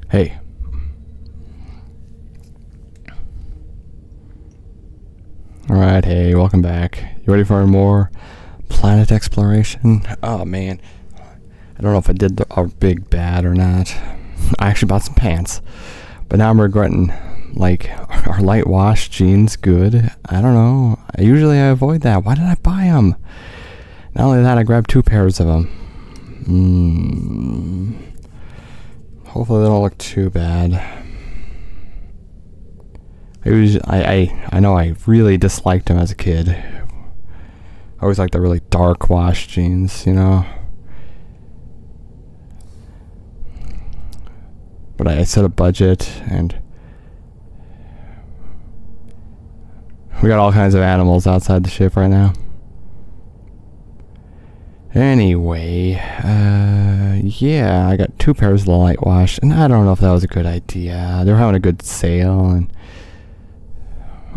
Hey. Alright, hey, welcome back. You ready for more planet exploration? Oh man. I don't know if I did a big bad or not. I actually bought some pants. But now I'm regretting, like, are light wash jeans good? I don't know. Usually I avoid that. Why did I buy them? Not only that, I grabbed 2 pairs of them. Hopefully they don't look too bad. I know I really disliked them as a kid. I always liked the really dark wash jeans, you know. But I set a budget, and we got all kinds of animals outside the ship right now. Anyway, yeah, I got 2 pairs of the light wash, and I don't know if that was a good idea. They were having a good sale, and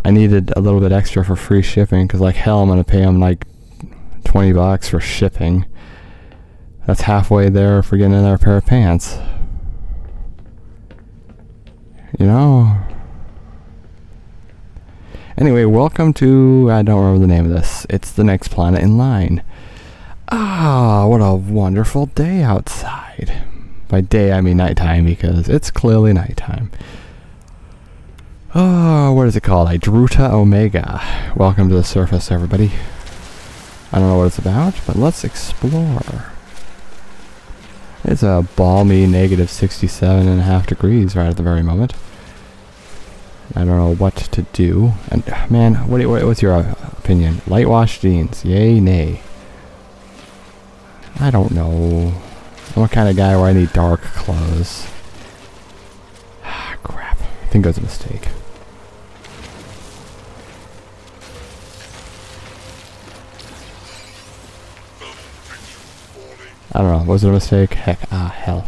I needed a little bit extra for free shipping, because like hell I'm going to pay them like $20 for shipping. That's halfway there for getting another pair of pants. You know? Anyway, welcome to, I don't remember the name of this. It's the next planet in line. Ah, what a wonderful day outside. By day, I mean nighttime, because it's clearly nighttime. Oh, what is it called? Idruta Omega. Welcome to the surface, everybody. I don't know what it's about, but let's explore. It's a balmy negative 67.5 degrees right at the very moment. I don't know what to do. And man, what's your opinion? Light wash jeans, yay, nay? I don't know. I'm the kind of guy where I need dark clothes. Ah, crap. I think it was a mistake. I don't know. Was it a mistake? Heck, hell.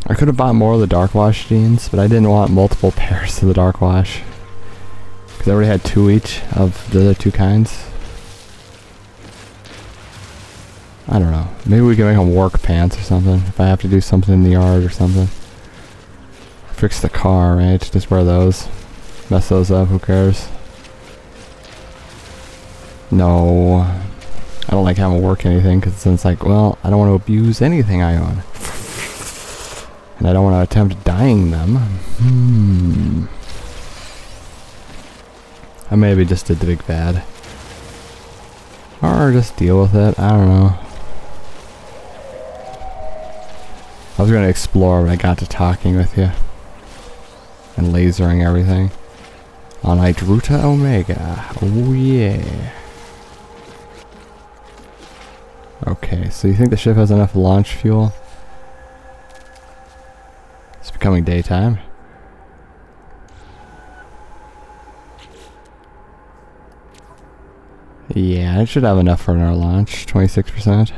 I could have bought more of the dark wash jeans, but I didn't want multiple pairs of the dark wash. Because I already had 2 each of the other 2 kinds. I don't know. Maybe we can make them work pants or something. If I have to do something in the yard or something. Fix the car, right? Just wear those. Mess those up, who cares? No. I don't like having to work anything, because then it's like, well, I don't want to abuse anything I own. And I don't want to attempt dyeing them. I maybe just did the big bad. Or just deal with it, I don't know. I was going to explore when I got to talking with you. And lasering everything. On Idruta Omega. Oh yeah. Okay, so you think the ship has enough launch fuel? It's becoming daytime. Yeah, it should have enough for our launch. 26%.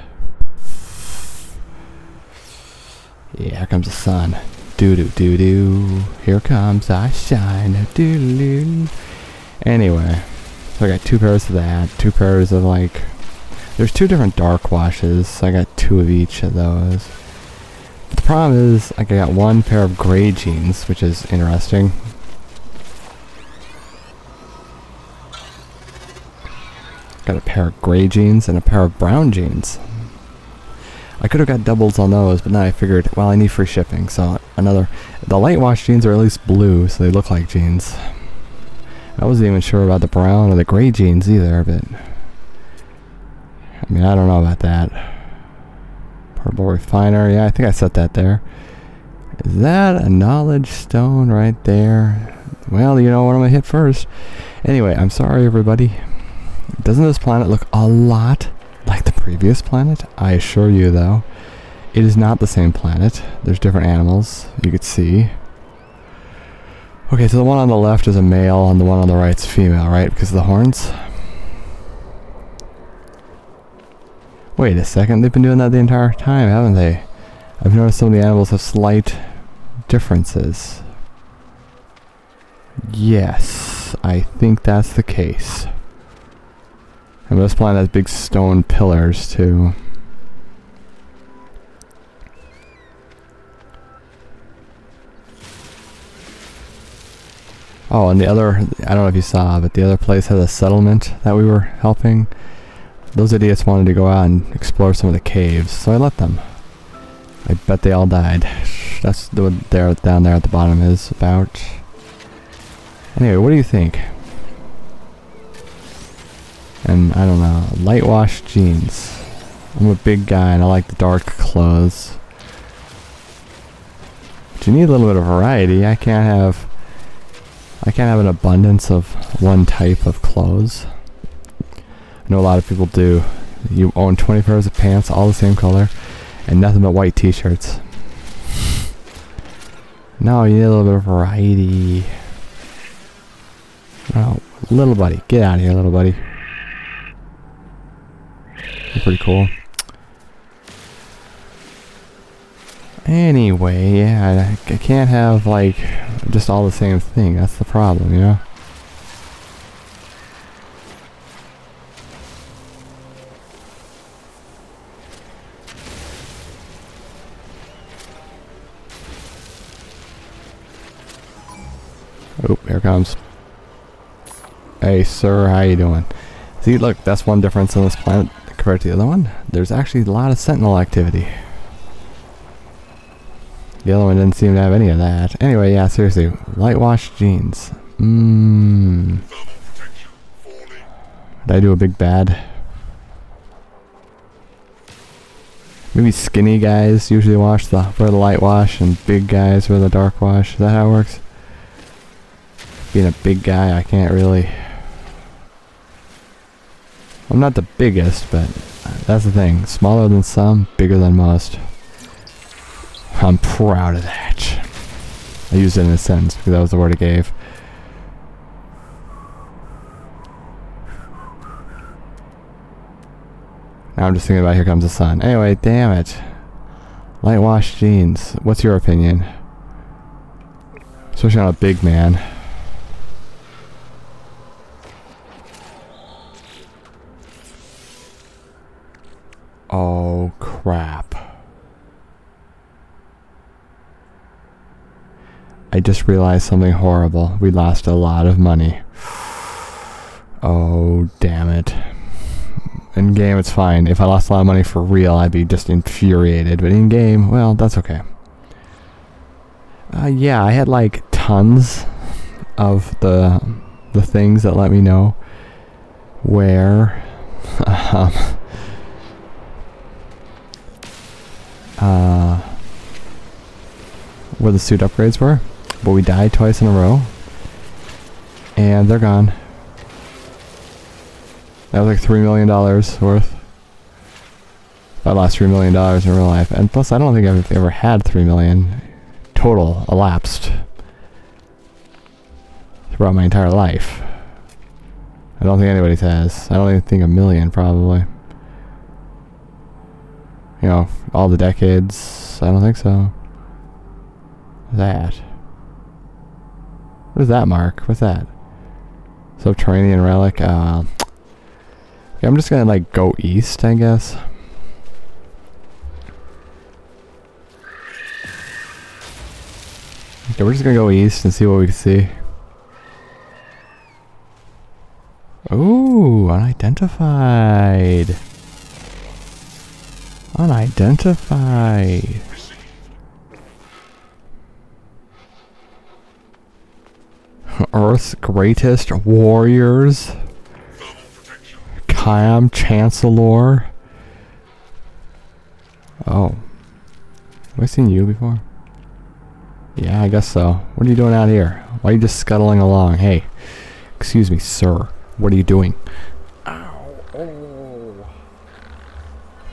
Yeah, here comes the sun. Doo-doo-doo-doo. Here comes I shine. Doo-doo-doo. Anyway, so I got 2 pairs of that. 2 pairs of like... There's 2 different dark washes, so I got 2 of each of those. But the problem is, like, I got 1 pair of gray jeans, which is interesting. Got a pair of gray jeans and a pair of brown jeans. I could have got doubles on those, but then I figured, well, I need free shipping, so the light wash jeans are at least blue, so they look like jeans. I wasn't even sure about the brown or the gray jeans either, but... I mean, I don't know about that. Portable refiner, yeah, I think I set that there. Is that a knowledge stone right there? Well, you know what I'm gonna hit first. Anyway, I'm sorry everybody. Doesn't this planet look a lot like the previous planet? I assure you though, it is not the same planet. There's different animals, you could see. Okay, so the one on the left is a male and the one on the right's female, right? Because of the horns? Wait a second, they've been doing that the entire time, haven't they? I've noticed some of the animals have slight differences. Yes, I think that's the case. And this planet has big stone pillars too. Oh, and the other, I don't know if you saw, but the other place had a settlement that we were helping. Those idiots wanted to go out and explore some of the caves, so I let them. I bet they all died. That's what there down there at the bottom is about. Anyway, what do you think? And I don't know, light wash jeans. I'm a big guy and I like the dark clothes. But you need a little bit of variety. I can't have an abundance of one type of clothes. I know a lot of people do. You own 20 pairs of pants, all the same color, and nothing but white t-shirts. No, you need a little bit of variety. Oh, little buddy. Get out of here, little buddy. You're pretty cool. Anyway, yeah, I can't have, like, just all the same thing. That's the problem, you know? Oh, here comes. Hey, sir, how you doing? See, look, that's one difference on this planet compared to the other one. There's actually a lot of sentinel activity. The other one didn't seem to have any of that. Anyway, yeah, seriously, light wash jeans. Did I do a big bad? Maybe skinny guys usually wear the light wash, and big guys wear the dark wash. Is that how it works? Being a big guy, I can't really... I'm not the biggest, but that's the thing. Smaller than some, bigger than most. I'm proud of that. I used it in a sentence because that was the word I gave. Now I'm just thinking about Here Comes the Sun. Anyway, damn it. Light wash jeans. What's your opinion? Especially on a big man. Oh, crap. I just realized something horrible. We lost a lot of money. Oh, damn it. In game, it's fine. If I lost a lot of money for real, I'd be just infuriated. But in game, well, that's okay. Yeah, I had like tons of the things that let me know where where the suit upgrades were, but we died twice in a row, and they're gone. That was like $3 million worth. I lost $3 million in real life, and plus I don't think I've ever had $3 million total elapsed throughout my entire life. I don't think anybody's has. I don't even think $1 million probably. You know, all the decades. I don't think so. That. What is that mark? What's that? Subterranean relic. Yeah, I'm just gonna like go east, I guess. Okay, we're just gonna go east and see what we can see. Ooh, unidentified. Unidentified. Earth's greatest warriors. Cam Chancellor. Oh. Have I seen you before? Yeah, I guess so. What are you doing out here? Why are you just scuttling along? Hey, excuse me, sir. What are you doing? Ow. Oh.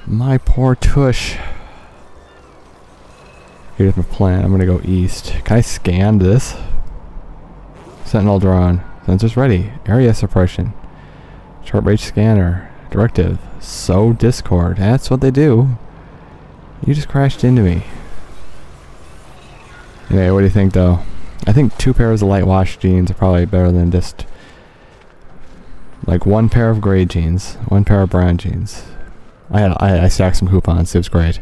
My poor tush. Here's my plan. I'm gonna go east. Can I scan this? Sentinel drone. Sensors ready. Area suppression. Short range scanner. Directive. So Discord. That's what they do. You just crashed into me. Anyway, what do you think though? I think 2 pairs of light wash jeans are probably better than just like 1 pair of gray jeans, 1 pair of brown jeans. I stacked some coupons. It was great.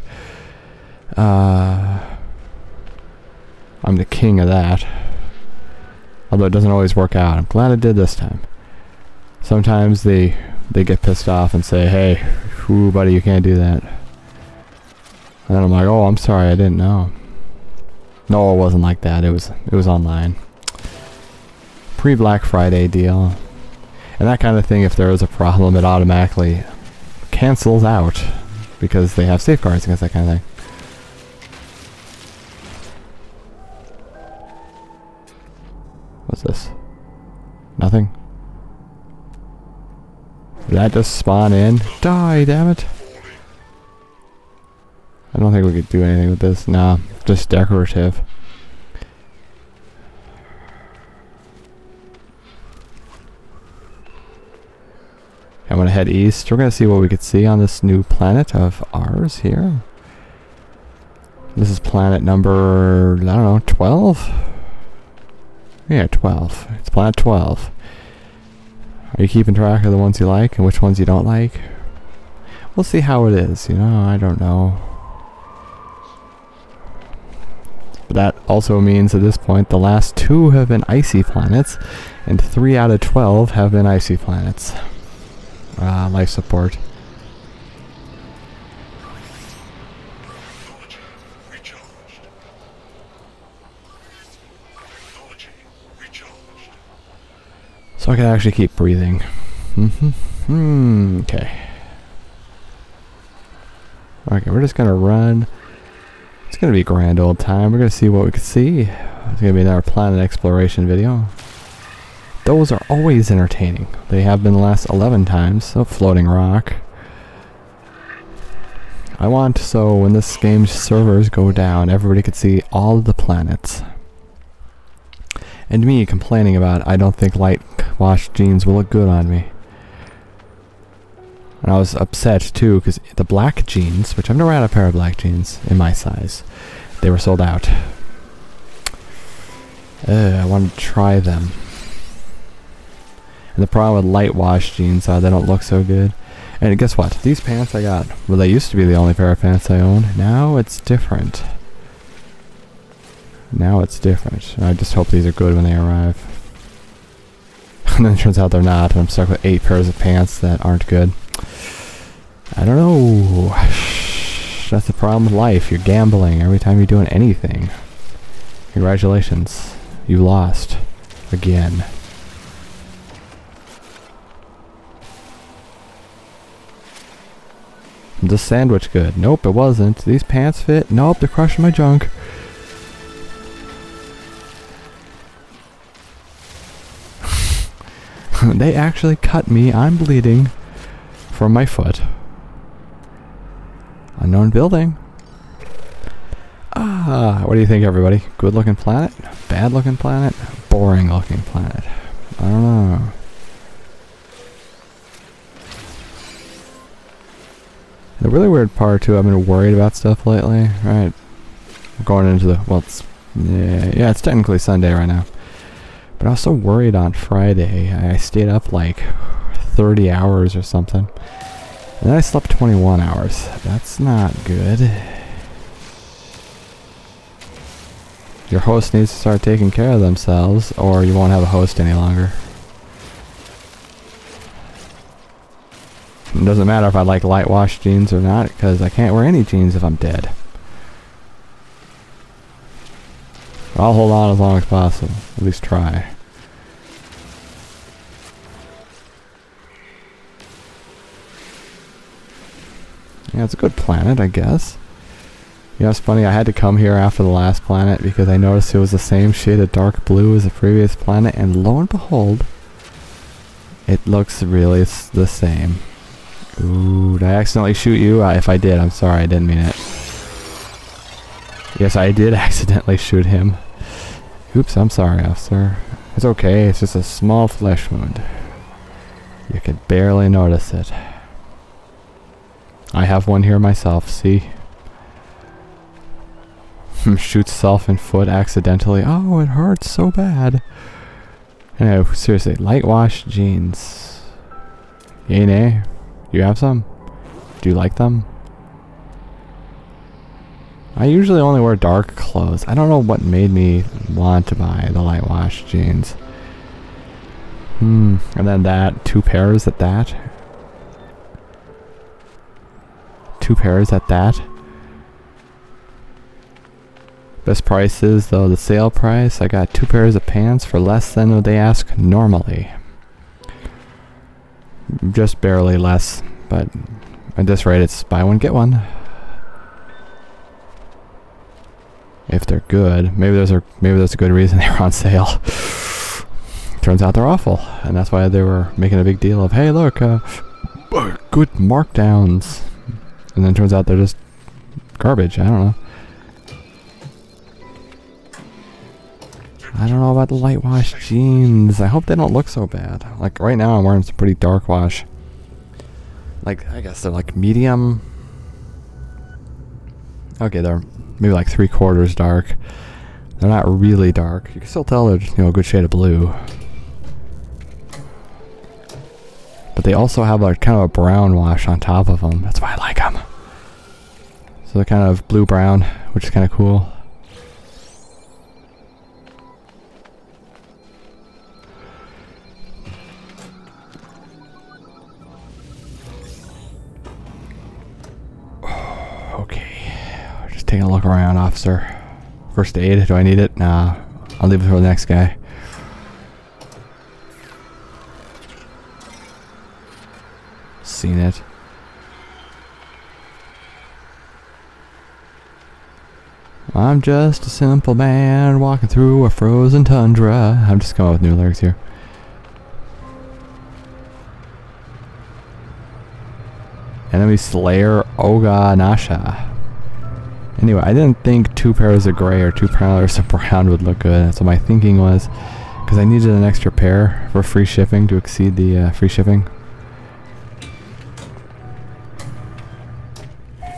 I'm the king of that. Although it doesn't always work out. I'm glad it did this time. Sometimes they get pissed off and say, hey, ooh, buddy, you can't do that. And then I'm like, oh, I'm sorry, I didn't know. No, it wasn't like that. It was online. Pre-Black Friday deal. And that kind of thing, if there is a problem, it automatically cancels out because they have safeguards against that kind of thing. What's this? Nothing? Did that just spawn in? Die, damn it. I don't think we could do anything with this. Nah, just decorative. I'm gonna head east. We're gonna see what we could see on this new planet of ours here. This is planet number, I don't know, 12? Yeah, 12. It's planet 12. Are you keeping track of the ones you like and which ones you don't like? We'll see how it is, you know, I don't know. But that also means at this point the last 2 have been icy planets and 3 out of 12 have been icy planets. Life support. So I can actually keep breathing. Okay. Okay, we're just gonna run. It's gonna be a grand old time. We're gonna see what we can see. It's gonna be another planet exploration video. Those are always entertaining. They have been the last 11 times. So floating rock. I want so when this game's servers go down, everybody could see all of the planets. And me complaining about I don't think light wash jeans will look good on me. And I was upset too because the black jeans, which I've never had a pair of black jeans in my size, they were sold out. I wanted to try them. And the problem with light wash jeans are they don't look so good. And guess what? These pants I got, well, they used to be the only pair of pants I owned. Now it's different. Now it's different. I just hope these are good when they arrive. And then it turns out they're not, and I'm stuck with 8 pairs of pants that aren't good. I don't know. That's the problem with life. You're gambling every time you're doing anything. Congratulations. You lost. Again. Is this sandwich good? Nope, it wasn't. These pants fit? Nope, they're crushing my junk. They actually cut me. I'm bleeding from my foot. Unknown building. What do you think, everybody? Good looking planet? Bad looking planet? Boring looking planet? I don't know. The really weird part too, I've been worried about stuff lately. Right. I'm going into the, well, it's, yeah, it's technically Sunday right now. But I was so worried on Friday. I stayed up like 30 hours or something. And then I slept 21 hours. That's not good. Your host needs to start taking care of themselves, or you won't have a host any longer. It doesn't matter if I like light wash jeans or not, because I can't wear any jeans if I'm dead. I'll hold on as long as possible. At least try. Yeah, it's a good planet, I guess. You know, it's funny, I had to come here after the last planet because I noticed it was the same shade of dark blue as the previous planet, and lo and behold, it looks really the same. Ooh, did I accidentally shoot you? If I did, I'm sorry, I didn't mean it. Yes, I did accidentally shoot him. Oops, I'm sorry, officer. It's okay, it's just a small flesh wound. You could barely notice it. I have one here myself, see? Shoots self in foot accidentally. Oh, it hurts so bad. No, seriously, light wash jeans. Yay, nay? You have some? Do you like them? I usually only wear dark clothes. I don't know what made me want to buy the light wash jeans. And then that, 2 pairs at that. 2 pairs at that. Best prices though, the sale price. I got 2 pairs of pants for less than what they ask normally. Just barely less, but at this rate it's buy one get one. If they're good. Maybe there's a good reason they were on sale. Turns out they're awful, and that's why they were making a big deal of, hey look, good markdowns. And then turns out they're just garbage. I don't know. I don't know about the light wash jeans. I hope they don't look so bad. Like right now I'm wearing some pretty dark wash. Like, I guess they're like medium. Okay, they're maybe like 3/4 dark. They're not really dark. You can still tell they're just, a good shade of blue. But they also have like kind of a brown wash on top of them. That's why I like them. So they're kind of blue-brown, which is kind of cool. Taking a look around, officer. First aid, do I need it? Nah, I'll leave it for the next guy. Seen it. I'm just a simple man walking through a frozen tundra. I'm just coming up with new lyrics here. Enemy Slayer Oga Nasha. Anyway, I didn't think 2 pairs of gray or 2 pairs of brown would look good. So my thinking was, because I needed an extra pair for free shipping to exceed the free shipping.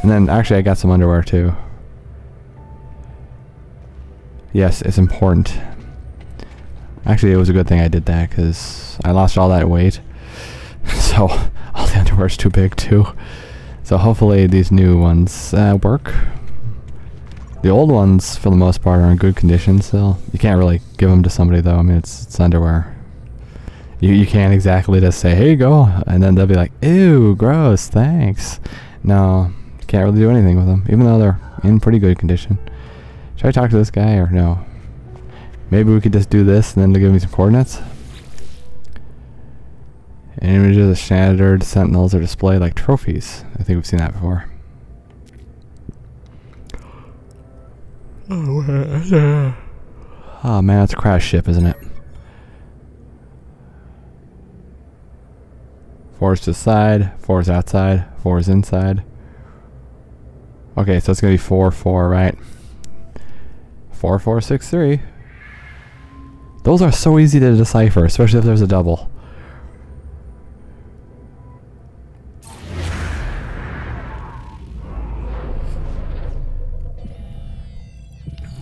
And then actually I got some underwear too. Yes, it's important. Actually, it was a good thing I did that because I lost all that weight. So all the underwear's too big too. So hopefully these new ones work. The old ones, for the most part, are in good condition still. You can't really give them to somebody, though. I mean, it's underwear. You can't exactly just say, here you go, and then they'll be like, ew, gross, thanks. No, you can't really do anything with them, even though they're in pretty good condition. Should I talk to this guy, or no? Maybe we could just do this, and then they'll give me some coordinates? Images of shattered sentinels are displayed like trophies. I think we've seen that before. Oh man, it's a crash ship, isn't it? 4 is to the side, 4 is outside, 4 is inside. Okay, so it's gonna be 4, 4, right? 4, 4, 6, 3. Those are so easy to decipher, especially if there's a double.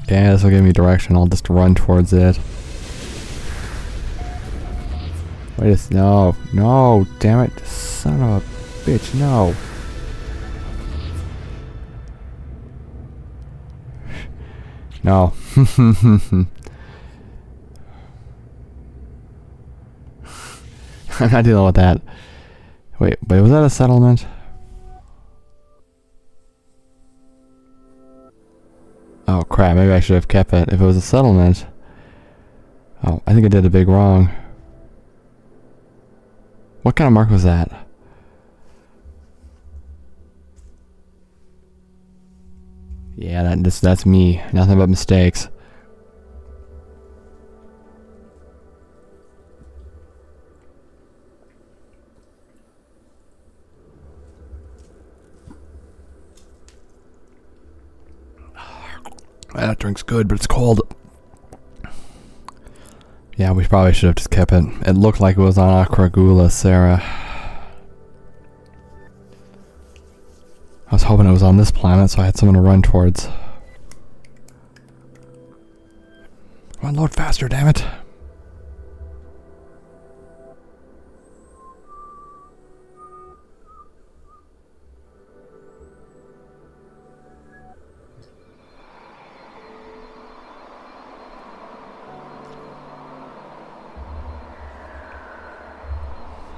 Okay, this will give me direction. I'll just run towards it. Wait a no, damn it, son of a bitch, no. No. I'm not dealing with that. Wait, was that a settlement? Oh crap, maybe I should have kept it if it was a settlement. Oh, I think I did a big wrong. What kind of mark was that? Yeah, that's me. Nothing but mistakes. That drink's good, but it's cold. Yeah, we probably should have just kept it. It looked like it was on Akragula, Sarah. I was hoping it was on this planet, so I had someone to run towards. Come on, load faster, damn it.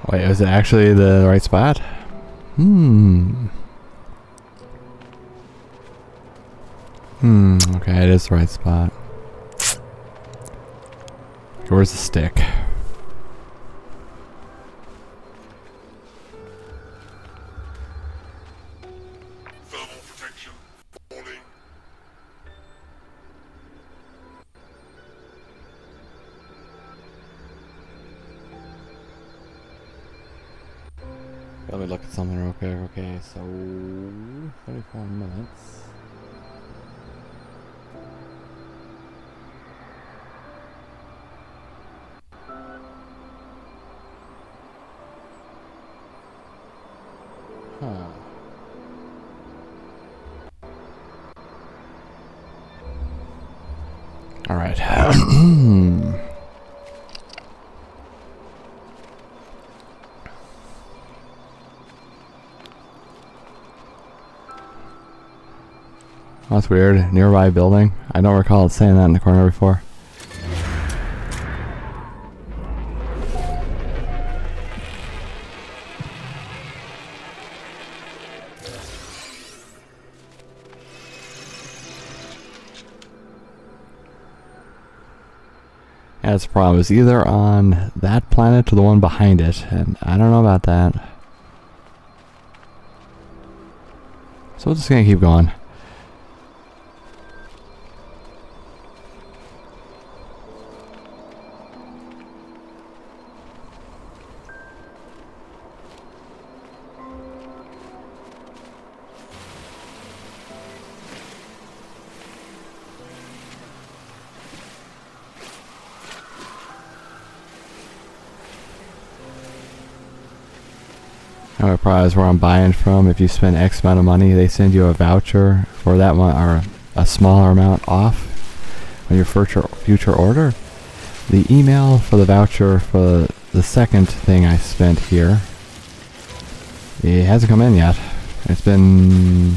Wait, is it actually the right spot? Okay, it is the right spot. Where's the stick? Thermal protection. Warning. Let me look at something real quick. Okay, so 34 minutes. Huh. All right. That's weird. Nearby building. I don't recall it saying that in the corner before. Yeah, that's the problem. It's either on that planet or the one behind it, and I don't know about that. So we're just gonna keep going. I have a prize where I'm buying from. If you spend X amount of money, they send you a voucher for that one, or a smaller amount off on your future order. The email for the voucher for the second thing I spent here, it hasn't come in yet. It's been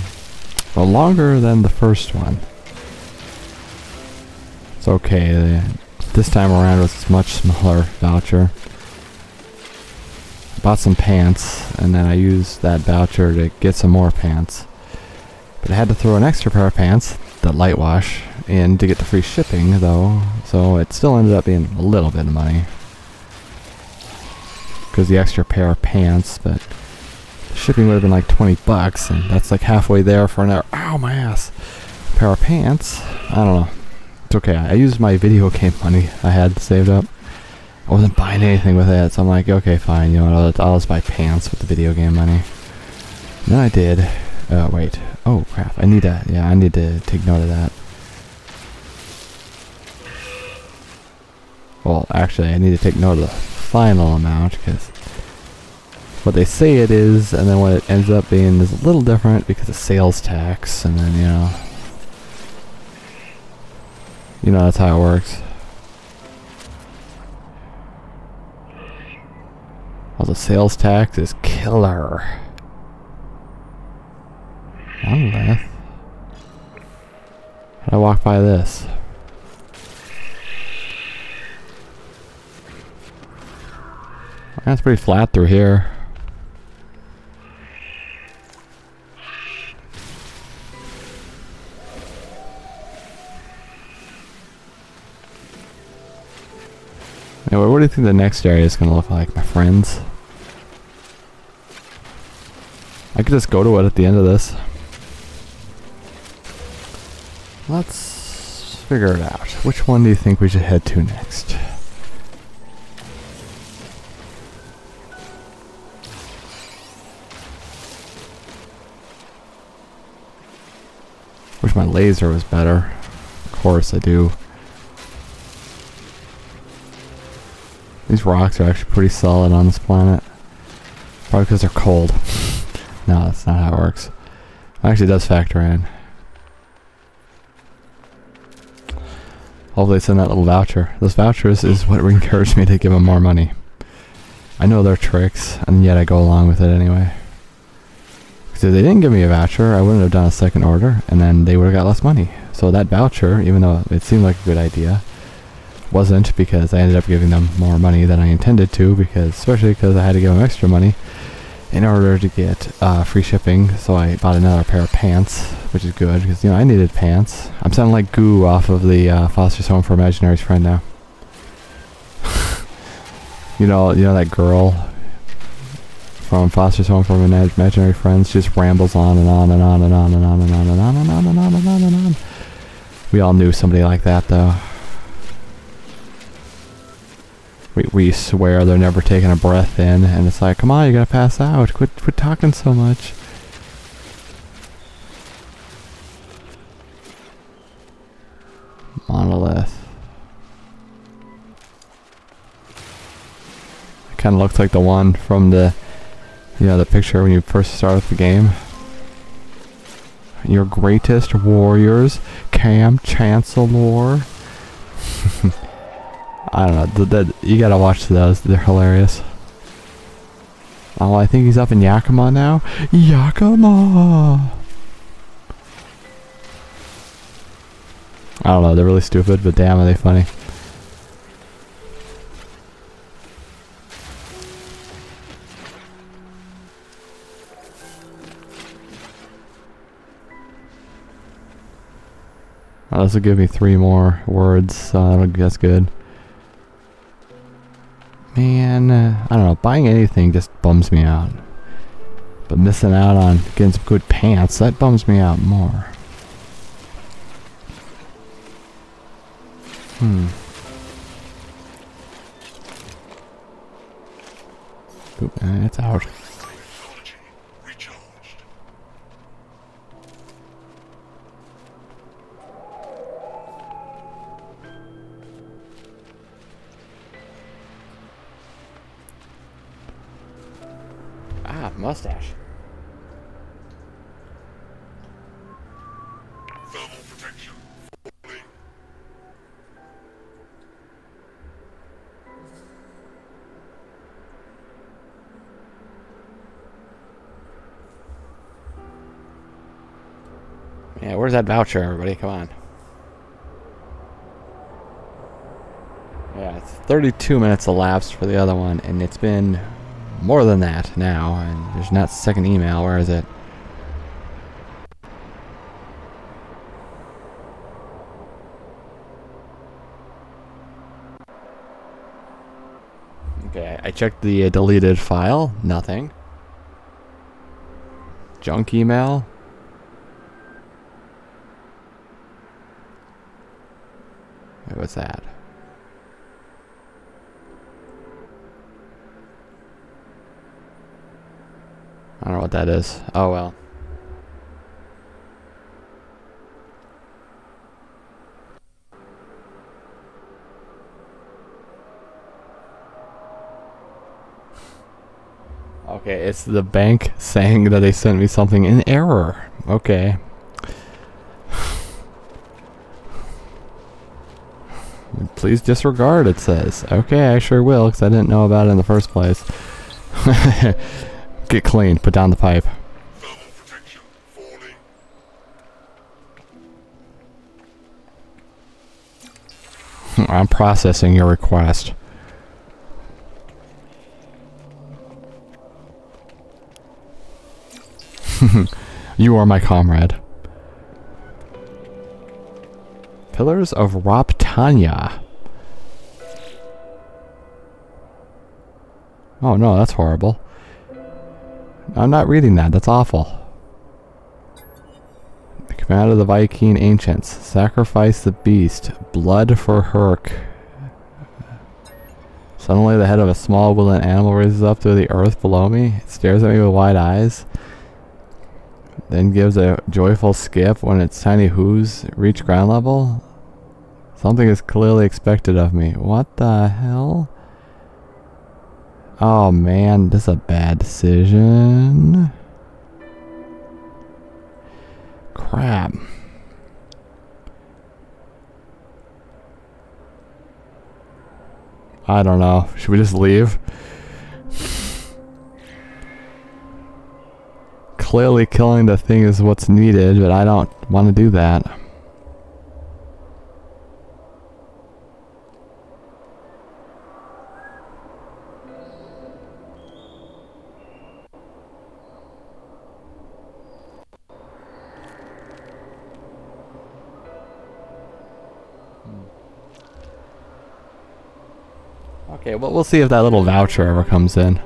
longer than the first one. It's okay. This time around it was a much smaller voucher. Bought some pants, and then I used that voucher to get some more pants. But I had to throw an extra pair of pants, the light wash, in to get the free shipping, though. So it still ended up being a little bit of money. Because the extra pair of pants, but the shipping would have been like 20 bucks, and that's like halfway there for another, ow, my ass, pair of pants. I don't know. It's okay. I used my video game money I had saved up. I wasn't buying anything with it, so I'm like, okay, fine, you know what, I'll just buy pants with the video game money. And then I did. Wait. Oh, crap. I need to take note of that. Well, actually, I need to take note of the final amount, because what they say it is, and then what it ends up being is a little different because of sales tax, and then, you know, that's how it works. Well, the sales tax is killer. Monolith. How'd I walk by this? That's pretty flat through here. Anyway, what do you think the next area is going to look like, my friends? I could just go to it at the end of this. Let's figure it out. Which one do you think we should head to next? Wish my laser was better. Of course I do. These rocks are actually pretty solid on this planet. Probably because they're cold. No, that's not how it works. Actually, it does factor in. Hopefully it's in that little voucher. Those vouchers is what encouraged me to give them more money. I know their tricks, and yet I go along with it anyway. Because if they didn't give me a voucher, I wouldn't have done a second order, and then they would have got less money. So that voucher, even though it seemed like a good idea, wasn't, because I ended up giving them more money than I intended to, especially because I had to give them extra money in order to get free shipping. So I bought another pair of pants, which is good, because, you know, I needed pants. I'm sounding like Goo off of the Foster's Home for Imaginary's Friend now. you know that girl from Foster's Home for Imaginary Friends just rambles on and on and on and on and on and on and on and on and on and on and on. We all knew somebody like that, though. We swear they're never taking a breath in, and it's like, come on, you gotta pass out. Quit talking so much. Monolith. It kind of looks like the one from the picture when you first start the game. Your greatest warriors, Cam Chancellor. I don't know. You gotta watch those. They're hilarious. Oh, I think he's up in Yakima now. Yakima! I don't know. They're really stupid, but damn, are they funny. Oh, this will give me 3 more words, so that's good. Man, I don't know, buying anything just bums me out. But missing out on getting some good pants, that bums me out more. Oop, it's out. Technology recharged. Ah, mustache. Thermal protection falling. Yeah, where's that voucher, everybody? Come on. Yeah, it's 32 minutes elapsed for the other one, and it's been more than that now, and there's not second email. Where is it? Okay, I checked the deleted file. Nothing. Junk email. Wait, what's that? I don't know what that is. Oh well. Okay, it's the bank saying that they sent me something in error. Okay. Please disregard, it says. Okay, I sure will, because I didn't know about it in the first place. Get clean. Put down the pipe. Thermal protection falling. I'm processing your request. You are my comrade. Pillars of Roptanya. Oh no, that's horrible. I'm not reading that. That's awful. The command of the Viking ancients. Sacrifice the beast. Blood for Herc. Suddenly the head of a small woodland animal raises up to the earth below me. It stares at me with wide eyes. Then gives a joyful skip when its tiny hooves reach ground level. Something is clearly expected of me. What the hell? Oh man, this is a bad decision. Crap. I don't know. Should we just leave? Clearly killing the thing is what's needed, but I don't want to do that. Okay, well, we'll see if that little voucher ever comes in.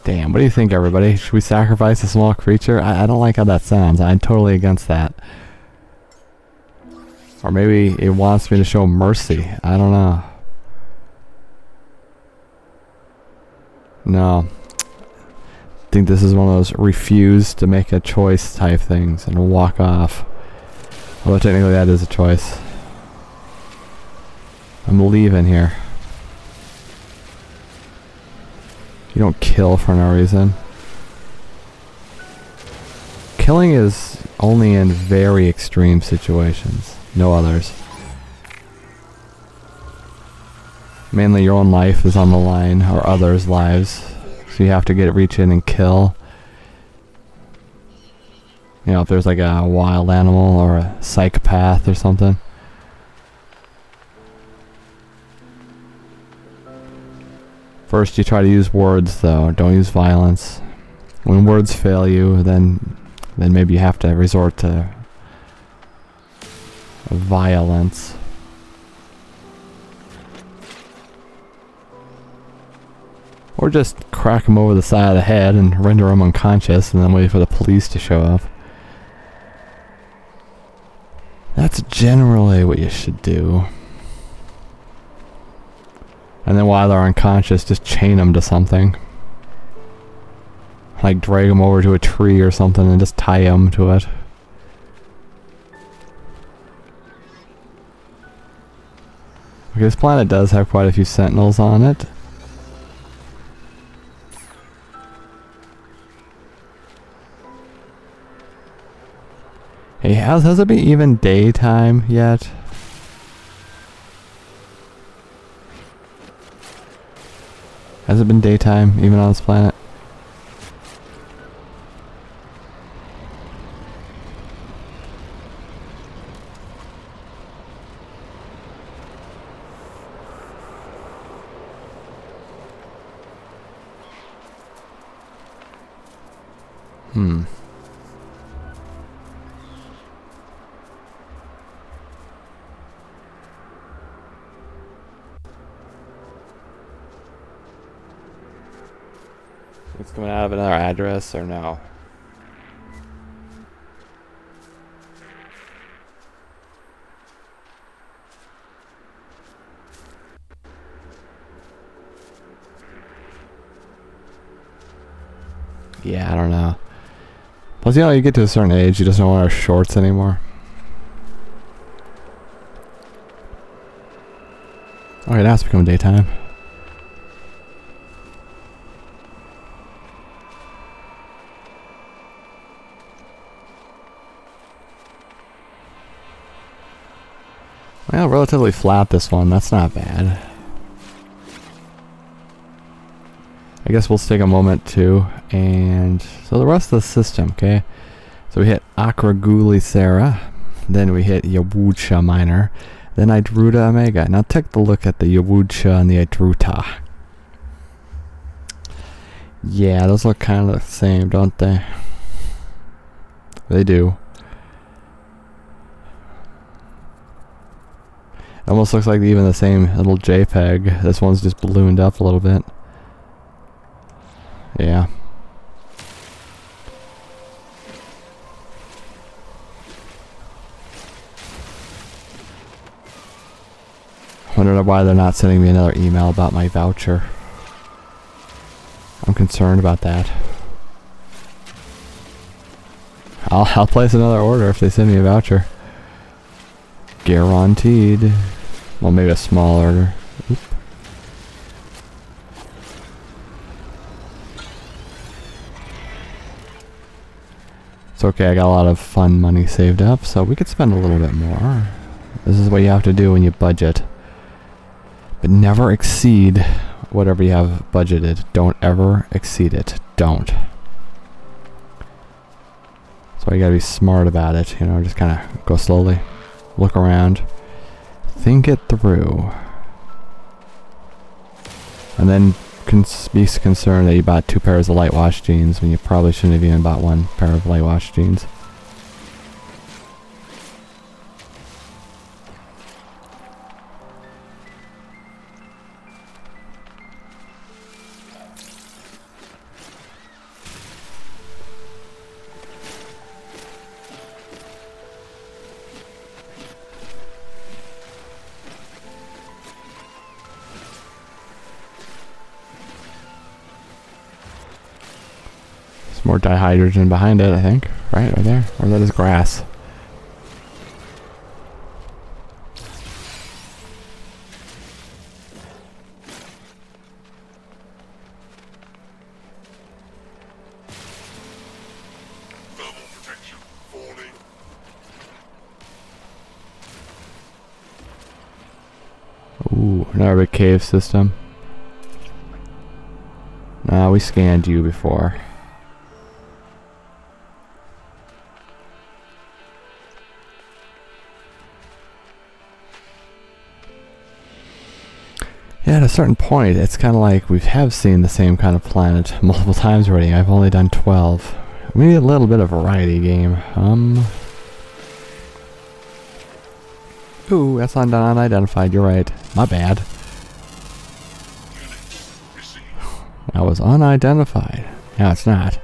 Damn, what do you think, everybody? Should we sacrifice a small creature? I don't like how that sounds. I'm totally against that. Or maybe it wants me to show mercy. I don't know. No. I think this is one of those refuse to make a choice type things and walk off. Although technically that is a choice. I'm leaving here. You don't kill for no reason. Killing is only in very extreme situations. No others. Mainly your own life is on the line, or others' lives. So you have to reach in and kill. You know, if there's like a wild animal or a psychopath or something. First you try to use words though, don't use violence. When words fail you, then maybe you have to resort to violence. Or just crack them over the side of the head and render them unconscious and then wait for the police to show up. That's generally what you should do. And then while they're unconscious, just chain them to something. Like drag them over to a tree or something and just tie them to it. Okay, this planet does have quite a few sentinels on it. Hey, has it been even daytime yet? Has it been daytime even on this planet? It's coming out of another address or no? Yeah, I don't know. Plus, you know, you get to a certain age, you just don't wear shorts anymore. Okay, now it's becoming daytime. Well, relatively flat this one, that's not bad. I guess we'll take a moment too, and so the rest of the system, okay? So we hit Akraguli Sarah, then we hit Yawucha Minor, then Idruta Omega. Now take a look at the Yawucha and the Idruta. Yeah, those look kind of the same, don't they? They do. It almost looks like even the same little JPEG. This one's just ballooned up a little bit. Yeah. Wonder why they're not sending me another email about my voucher. I'm concerned about that. I'll place another order if they send me a voucher. Guaranteed. Well, maybe a small order. Oop. It's okay, I got a lot of fun money saved up, so we could spend a little bit more. This is what you have to do when you budget. But never exceed whatever you have budgeted. Don't ever exceed it. Don't. So you gotta be smart about it, you know, just kind of go slowly. Look around. Think it through. And then be concerned that you bought 2 pairs of light wash jeans when you probably shouldn't have even bought 1 pair of light wash jeans. Some more dihydrogen behind it, I think. Right there. Or that is grass. Thermal protection falling. Ooh, another big cave system. Nah, we scanned you before. Yeah, at a certain point, it's kind of like we have seen the same kind of planet multiple times already. I've only done 12. We need a little bit of variety game. Ooh, that's unidentified. You're right. My bad. Units received. That was unidentified. No, it's not.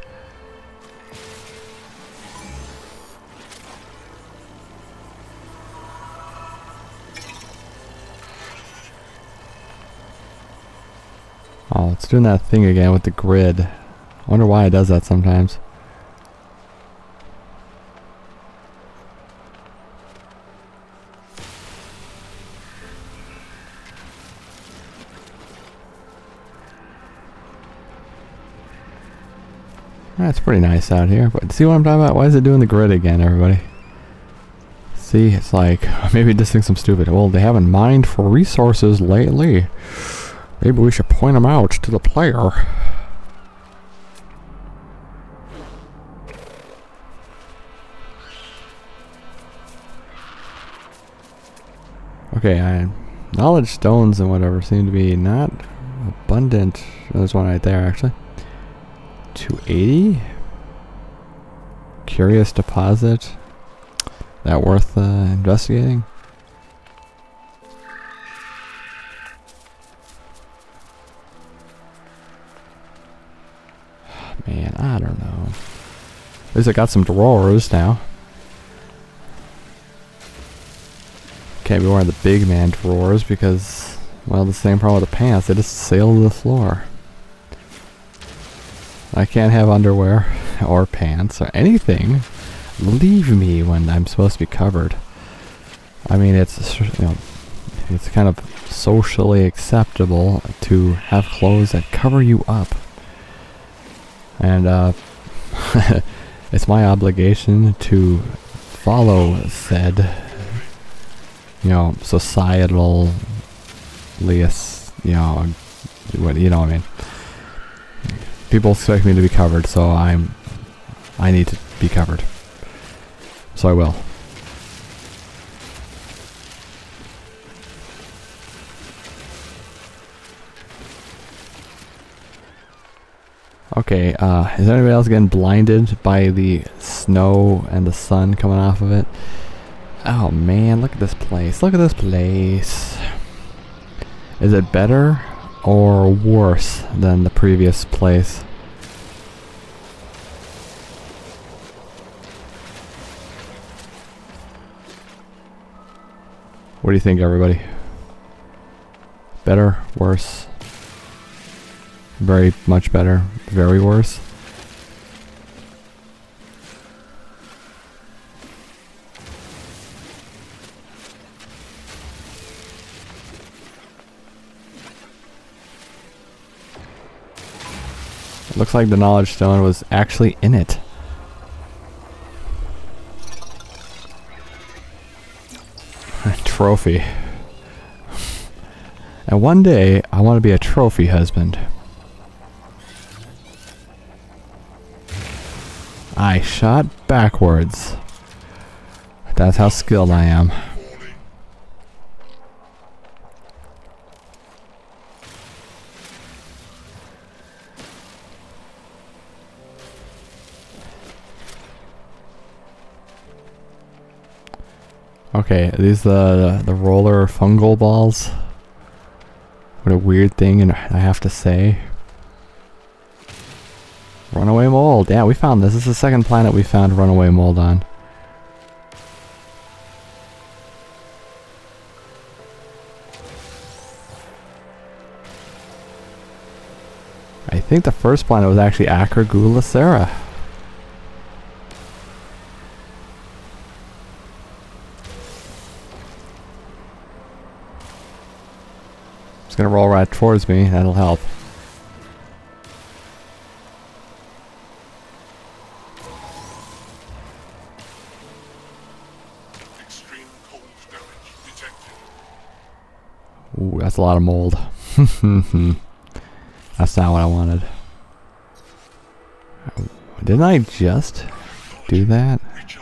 Oh, it's doing that thing again with the grid. I wonder why it does that sometimes. That's pretty nice out here, but see what I'm talking about? Why is it doing the grid again, everybody? See, it's like, maybe this thinks I'm stupid. Well, they haven't mined for resources lately. Maybe we should point them out to the player. Okay, knowledge stones and whatever seem to be not abundant. There's one right there, actually. 280? Curious deposit. That worth investigating? Man, I don't know. At least I got some drawers now. Can't be wearing the big man drawers because, well, the same problem with the pants. They just sail to the floor. I can't have underwear or pants or anything. Leave me when I'm supposed to be covered. I mean, it's, you know, it's kind of socially acceptable to have clothes that cover you up. And it's my obligation to follow said, you know, societal, you know, what you know what I mean. People expect me to be covered, so I need to be covered. So I will. Okay, is anybody else getting blinded by the snow and the sun coming off of it? Oh man, look at this place. Look at this place. Is it better or worse than the previous place? What do you think, everybody? Better, worse? Very much better, very worse? It looks like the knowledge stone was actually in it. Trophy. And one day, I want to be a trophy husband. I shot backwards. That's how skilled I am. Okay, are these the roller fungal balls? What a weird thing, and I have to say. Runaway mold. Yeah, we found this. This is the second planet we found runaway mold on. I think the first planet was actually Acrogulacera. gonna roll right towards me. That'll help. Extreme cold damage detected. Ooh, that's a lot of mold. That's not what I wanted. Didn't I just do that? Recharged.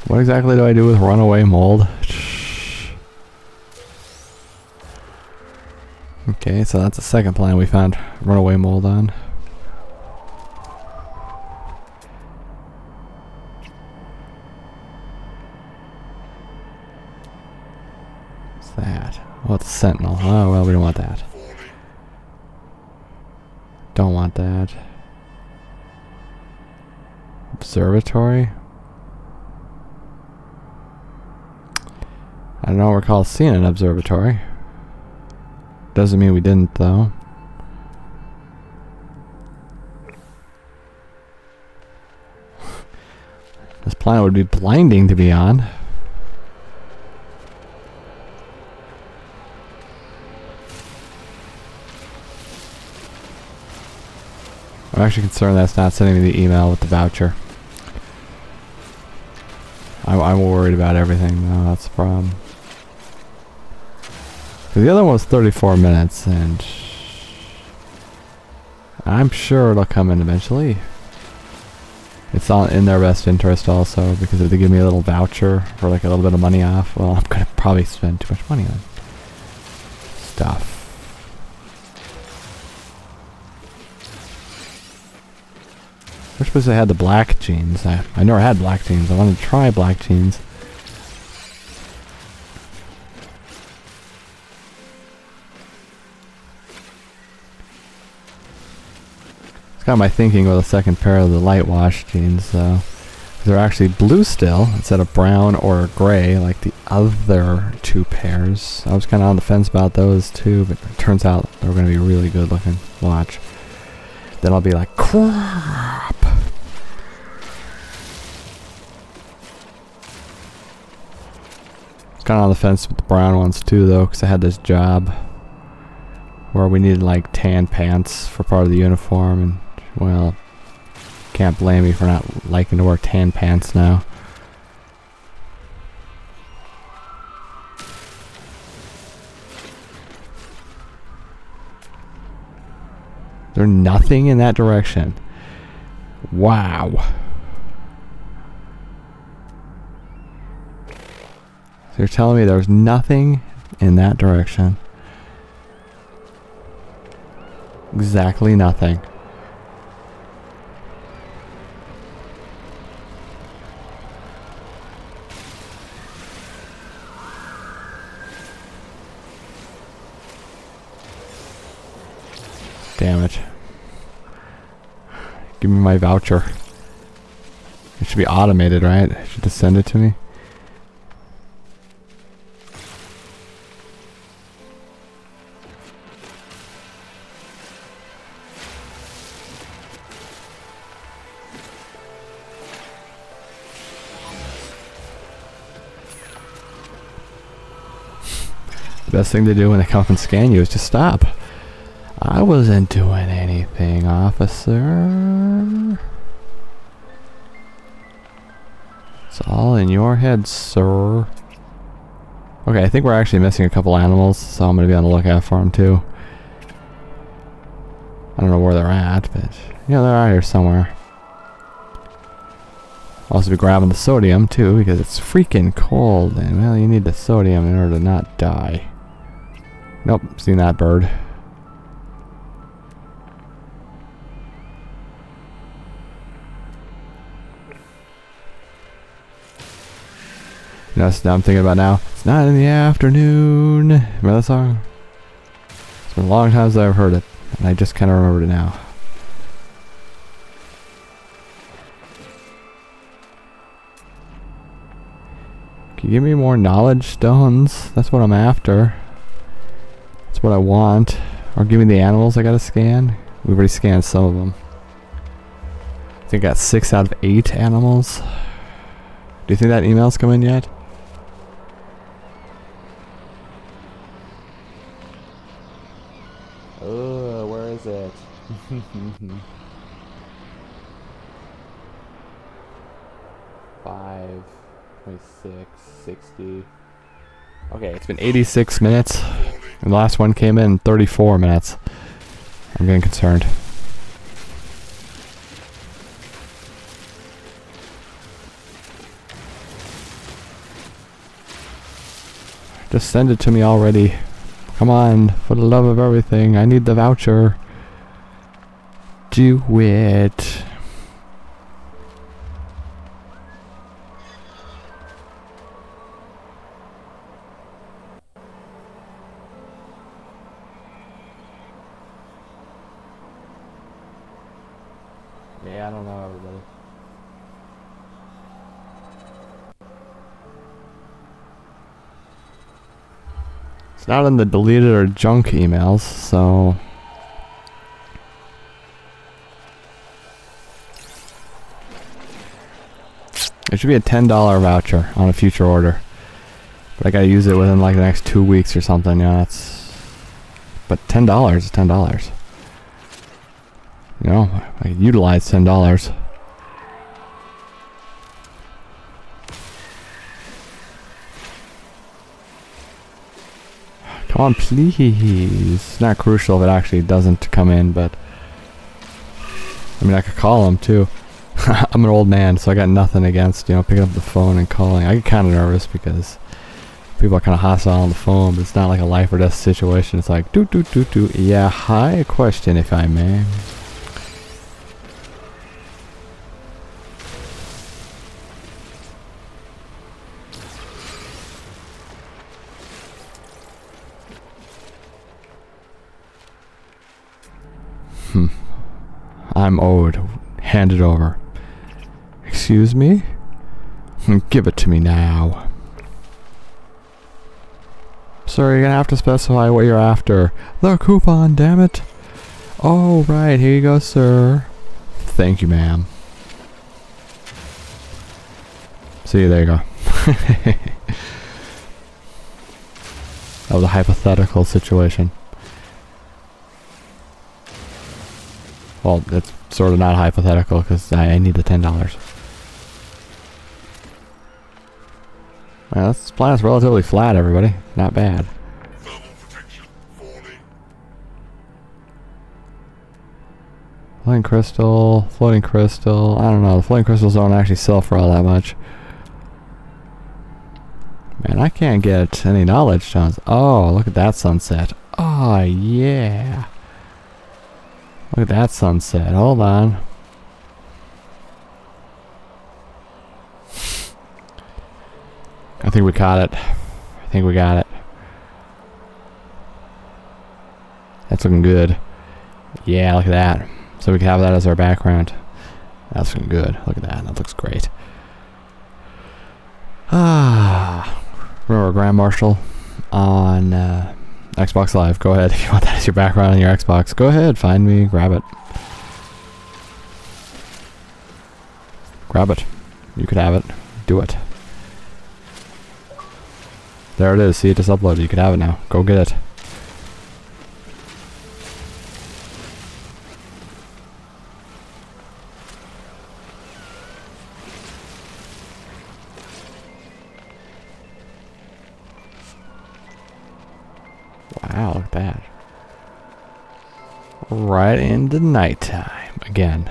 What exactly do I do with runaway mold? Okay, so that's the second planet we found runaway mold on. What's that? Oh, it's a sentinel. Oh, well, we don't want that. Warning. Don't want that. Observatory? I don't recall seeing an observatory. Doesn't mean we didn't, though. This planet would be blinding to be on. I'm actually concerned that's not sending me the email with the voucher. I'm worried about everything, though. That's the problem. The other one was 34 minutes, and I'm sure it'll come in eventually. It's all in their best interest also, because if they give me a little voucher for like a little bit of money off, well, I'm gonna probably spend too much money on stuff. I wish they had the black jeans. I never had black jeans. I wanted to try black jeans. Got my thinking with a second pair of the light wash jeans, though. They're actually blue still, instead of brown or gray, like the other two pairs. I was kind of on the fence about those too, but it turns out they're going to be really good looking. Watch. Then I'll be like, crap! I was kind of on the fence with the brown ones too, though, because I had this job where we needed like tan pants for part of the uniform, and well, can't blame me for not liking to wear tan pants now. There's nothing in that direction. Wow. So you're telling me there's nothing in that direction? Exactly nothing. Damn it. Give me my voucher. It should be automated, right? It should just send it to me. The best thing to do when they come up and scan you is just stop. I wasn't doing anything, officer. It's all in your head, sir. Okay, I think we're actually missing a couple animals, so I'm going to be on the lookout for them too. I don't know where they're at, but yeah, they're out here somewhere. Also be grabbing the sodium too, because it's freaking cold, and well, you need the sodium in order to not die. Nope, seen that bird. You know, that's what I'm thinking about now. It's not in the afternoon. Remember that song? It's been a long time since I've heard it, and I just kind of remembered it now. Can you give me more knowledge stones? That's what I'm after. That's what I want. Or give me the animals I gotta scan. We've already scanned some of them. I think I got 6 out of 8 animals. Do you think that email's come in yet? Oh, where is it? 5, 26, 60. Okay, it's been 86 minutes. And the last one came in 34 minutes. I'm getting concerned. Just send it to me already. Come on, for the love of everything. I need the voucher. Do it. Yeah, I don't know, everybody. It's not in the deleted or junk emails, so... It should be a $10 voucher on a future order. But I gotta use it within like the next 2 weeks or something, you know, it's... But $10 is $10. You know, I could utilize $10. Come on, please. It's not crucial if it actually doesn't come in, but... I mean, I could call him, too. I'm an old man, so I got nothing against, you know, picking up the phone and calling. I get kind of nervous because people are kind of hostile on the phone, but it's not like a life or death situation. It's like, doot, doot, doot, doot. Yeah, hi, a question, if I may. I'm owed. Hand it over. Excuse me? Give it to me now. Sir, you're gonna have to specify what you're after. The coupon, damn it. Oh, right. Here you go, sir. Thank you, ma'am. See, there you go. That was a hypothetical situation. Well, it's sort of not hypothetical because I need the $10. Well, this planet's relatively flat, everybody. Not bad. Thermal protection falling. Floating crystal, floating crystal. I don't know. The floating crystals don't actually sell for all that much. Man, I can't get any knowledge stones. Oh, look at that sunset. Oh, yeah. Look at that sunset. Hold on. I think we caught it. I think we got it. That's looking good. Yeah, look at that. So we can have that as our background. That's looking good. Look at that. That looks great. Ah. Remember Grand Marshal on Xbox Live. Go ahead if you want that as your background on your Xbox. Go ahead, find me, grab it. Grab it. You could have it. Do it. There it is. See, it just uploaded. You could have it now. Go get it. Wow, look at that. Right into nighttime again.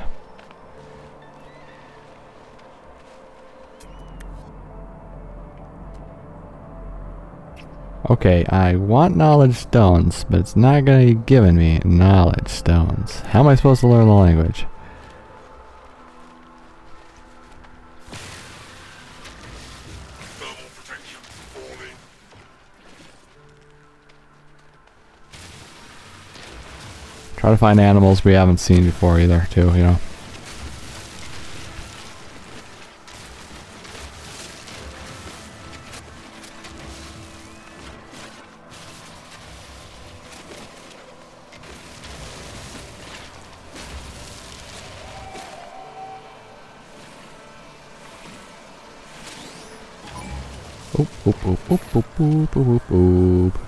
Okay, I want knowledge stones, but it's not going to be giving me knowledge stones. How am I supposed to learn the language? Thermal protection falling. Try to find animals we haven't seen before either, too, you know. Oop, oop, oop, oop, oop, oop, oop, oop, oop.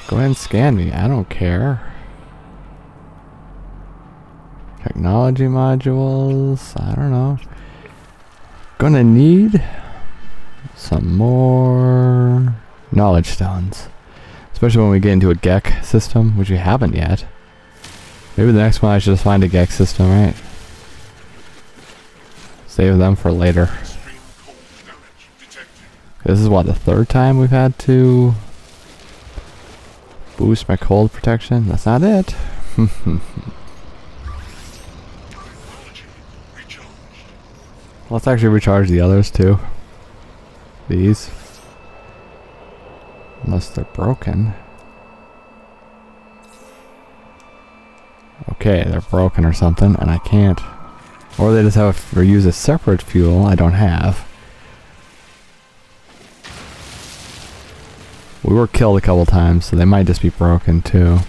Go ahead and scan me. I don't care. Technology modules. I don't know. Gonna need some more knowledge stones. Especially when we get into a GEC system, which we haven't yet. Maybe the next one I should just find a GEC system, right? Save them for later. Extreme cold damage detected. This is what, the third time we've had to boost my cold protection? That's not it. Technology recharged. Let's actually recharge the others too. These. Unless they're broken. Okay, they're broken or something, and I can't. Or they just have or use a separate fuel I don't have. We were killed a couple times, so they might just be broken too.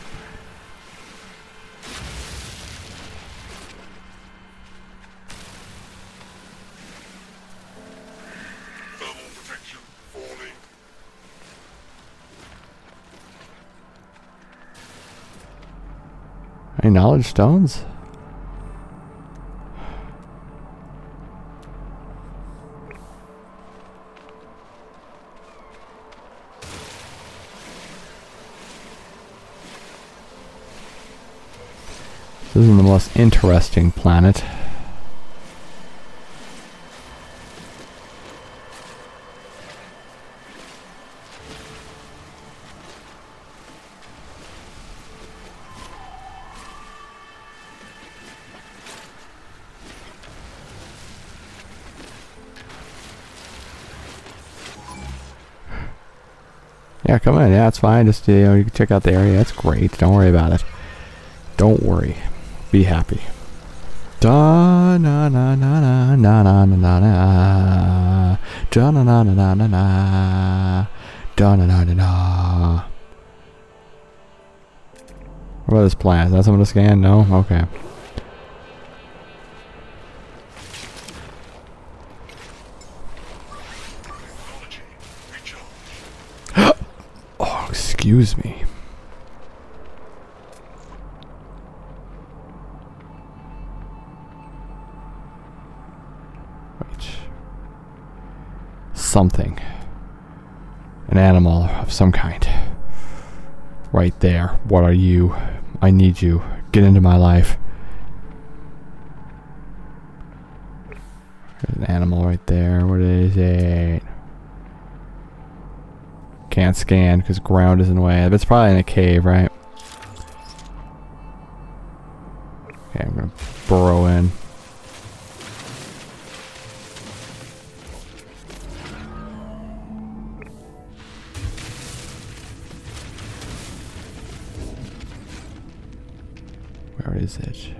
Thermal protection falling. Any knowledge stones? This isn't the most interesting planet. Yeah, come in. Yeah, it's fine. Just you can check out the area. That's great. Don't worry about it. Don't worry. Be happy. Da na na na na na na na na na. Da na na na na na na. Da na na na na. What about this plant? Is that something to scan? No? Okay. Technology recharged. Oh, excuse me. Wait. Something. An animal of some kind. Right there. What are you? I need you. Get into my life. There's an animal right there. What is it? Can't scan because ground is in the way. It's probably in a cave, right? Okay, I'm gonna burrow in. Where is it?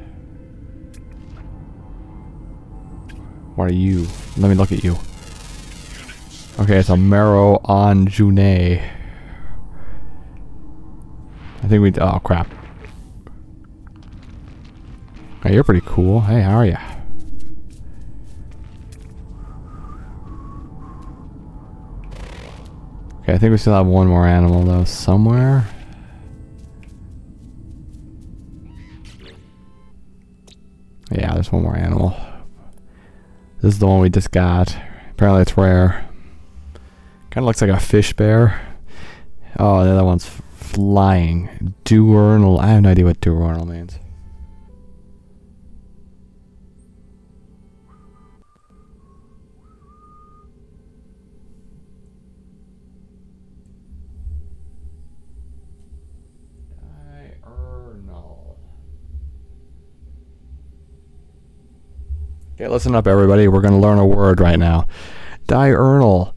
What are you? Let me look at you. Okay, it's a marrow on June. I think we. Oh crap! Hey, you're pretty cool. Hey, how are ya? Okay, I think we still have one more animal though somewhere. Yeah, there's one more animal. This is the one we just got. Apparently it's rare. Kind of looks like a fish bear. Oh, the other one's flying. Diurnal. I have no idea what diurnal means. Diurnal. Okay, listen up everybody. We're going to learn a word right now. Diurnal.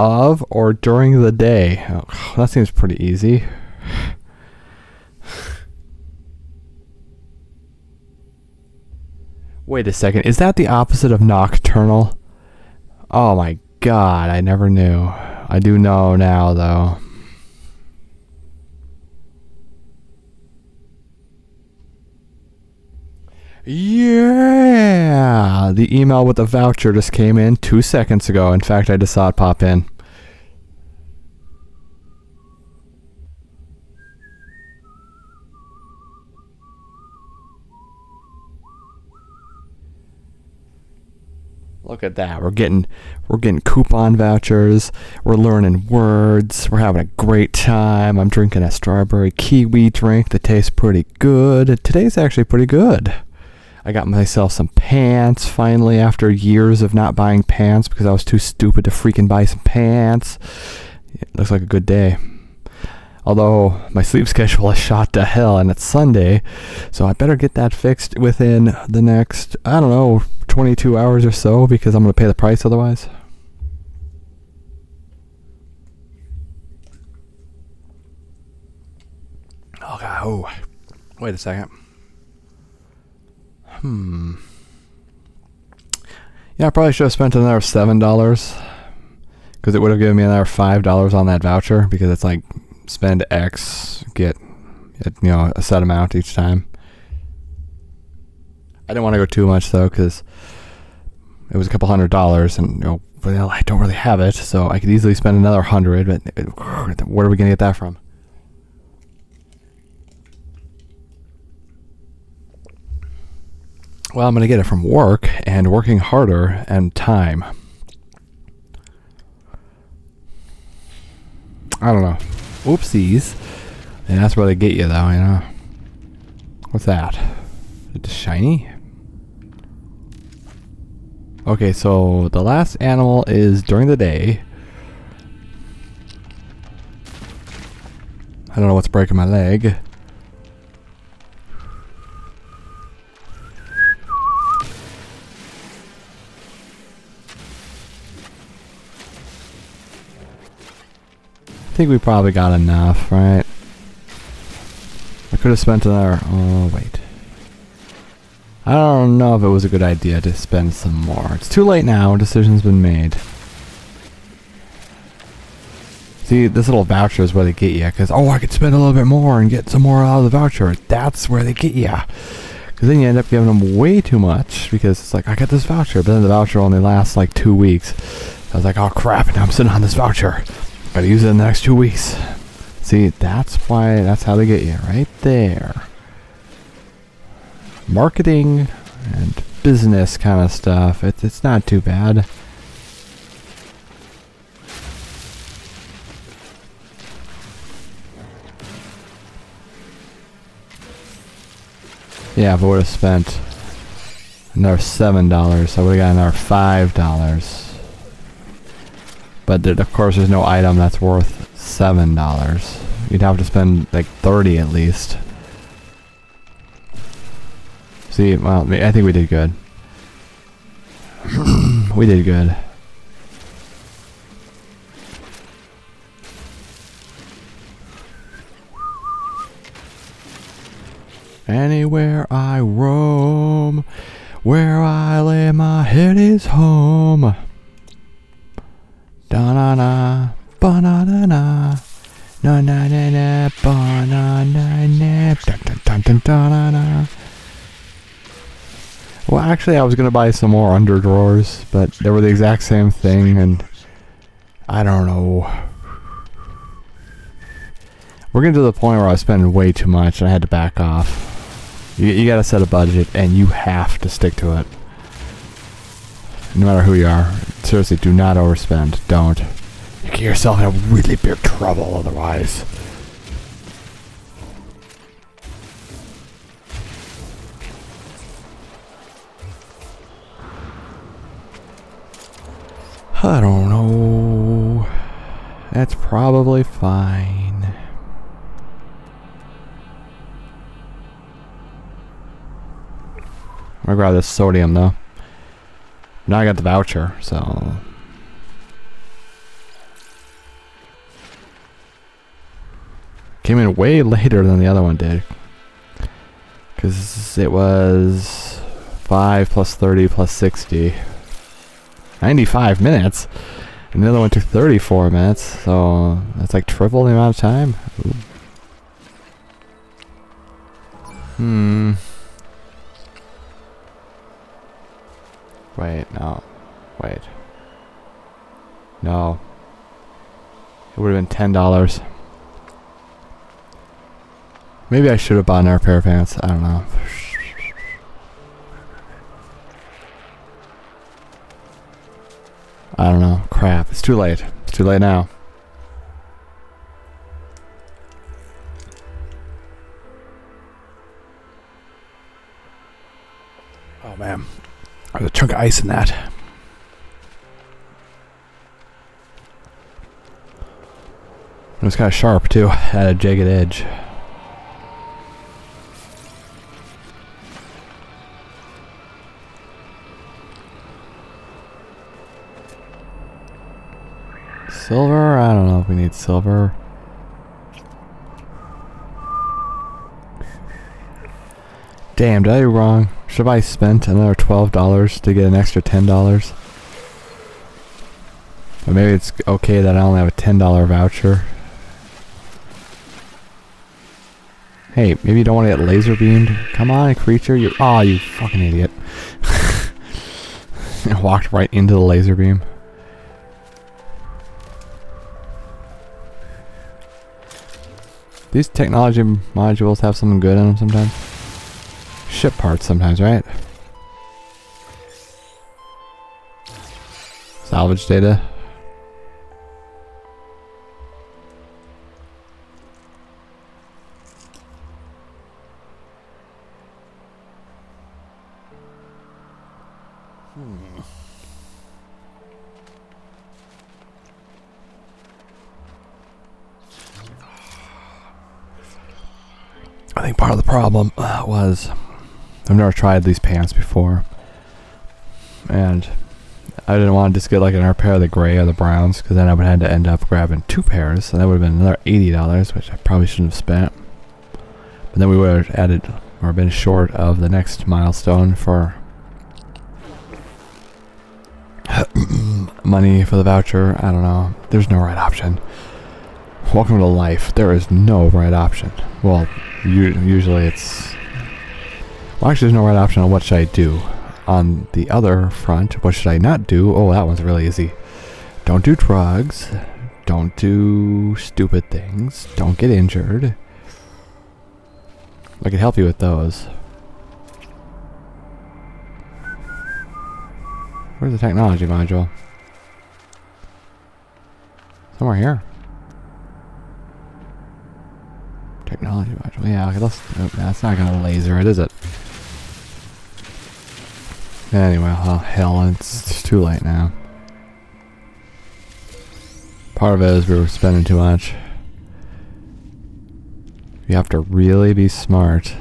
Of or during the day. Oh, that seems pretty easy. Wait a second. Is that the opposite of nocturnal? Oh my god, I never knew. I do know now though. Yeah, the email with the voucher just came in 2 seconds ago. In fact, I just saw it pop in. Look at that. We're getting coupon vouchers. We're learning words. We're having a great time. I'm drinking a strawberry kiwi drink that tastes pretty good. Today's actually pretty good. I got myself some pants finally after years of not buying pants because I was too stupid to freaking buy some pants. It looks like a good day. Although my sleep schedule is shot to hell and it's Sunday, so I better get that fixed within the next, I don't know, 22 hours or so because I'm going to pay the price otherwise. Oh, God. Oh, wait a second. Yeah, I probably should have spent another $7 because it would have given me another $5 on that voucher because it's like spend X, get a set amount each time. I didn't want to go too much though because it was a couple $100 and well, I don't really have it, so I could easily spend another $100. But where are we gonna get that from? Well, I'm gonna get it from work and working harder and time. I don't know. Oopsies. And that's where they get you though, you know. What's that? Is it shiny? Okay, so the last animal is during the day. I don't know what's breaking my leg. I think we probably got enough, right? I could have spent another... Oh, wait. I don't know if it was a good idea to spend some more. It's too late now. Decision's been made. See, this little voucher is where they get you. Because, I could spend a little bit more and get some more out of the voucher. That's where they get you. Because then you end up giving them way too much. Because it's like, I got this voucher. But then the voucher only lasts like 2 weeks. I was like, oh crap, now I'm sitting on this voucher. Gotta use it in the next 2 weeks. See, that's how they get you. Right there. Marketing and business kind of stuff. It's not too bad. Yeah, if I would have spent another $7, I would have got another $5. But of course, there's no item that's worth $7. You'd have to spend like 30 at least. See, well, I think we did good. We did good. Anywhere I roam, where I lay my head is home. Da-na-na, ba-na-na-na, na-na-na-na, ba-na-na-na, dun-dun-dun-dun-da-na-na. Well, actually, I was going to buy some more underdrawers, but they were the exact same thing, and I don't know. We're getting to the point where I was spending way too much, and I had to back off. You got to set a budget, and you have to stick to it. No matter who you are. Seriously, do not overspend. Don't. You get yourself in really big trouble otherwise. I don't know. That's probably fine. I'm gonna grab this sodium though. Now I got the voucher, so... Came in way later than the other one did. Because it was 5 plus 30 plus 60. 95 minutes. And the other one took 34 minutes, so that's like triple the amount of time. Ooh. Wait, no. Wait. No. It would have been $10. Maybe I should have bought another pair of pants. I don't know. I don't know. Crap. It's too late. It's too late now. Oh man. There's a chunk of ice in that. It was kind of sharp too. It had a jagged edge. Silver? I don't know if we need silver. Damn, did I do wrong? Should I spent another $12 to get an extra $10? But maybe it's okay that I only have a $10 voucher. Hey, maybe you don't want to get laser beamed? Come on, creature. You fucking idiot. I walked right into the laser beam. These technology modules have something good in them sometimes. Ship parts sometimes, right? Salvage data. I think part of the problem was I've never tried these pants before, and I didn't want to just get like another pair of the gray or the browns, because then I would have to end up grabbing two pairs, and that would have been another $80, which I probably shouldn't have spent. But then we would have added or been short of the next milestone for money for the voucher. I don't know. There's no right option. Welcome to life. There is no right option. Well, usually it's... Well, actually, there's no right option on what should I do. On the other front, what should I not do? Oh, that one's really easy. Don't do drugs. Don't do stupid things. Don't get injured. I could help you with those. Where's the technology module? Somewhere here. Technology module. Yeah, okay, that's not gonna laser it, is it? Anyway, oh hell, it's too late now. Part of it is we were spending too much. You have to really be smart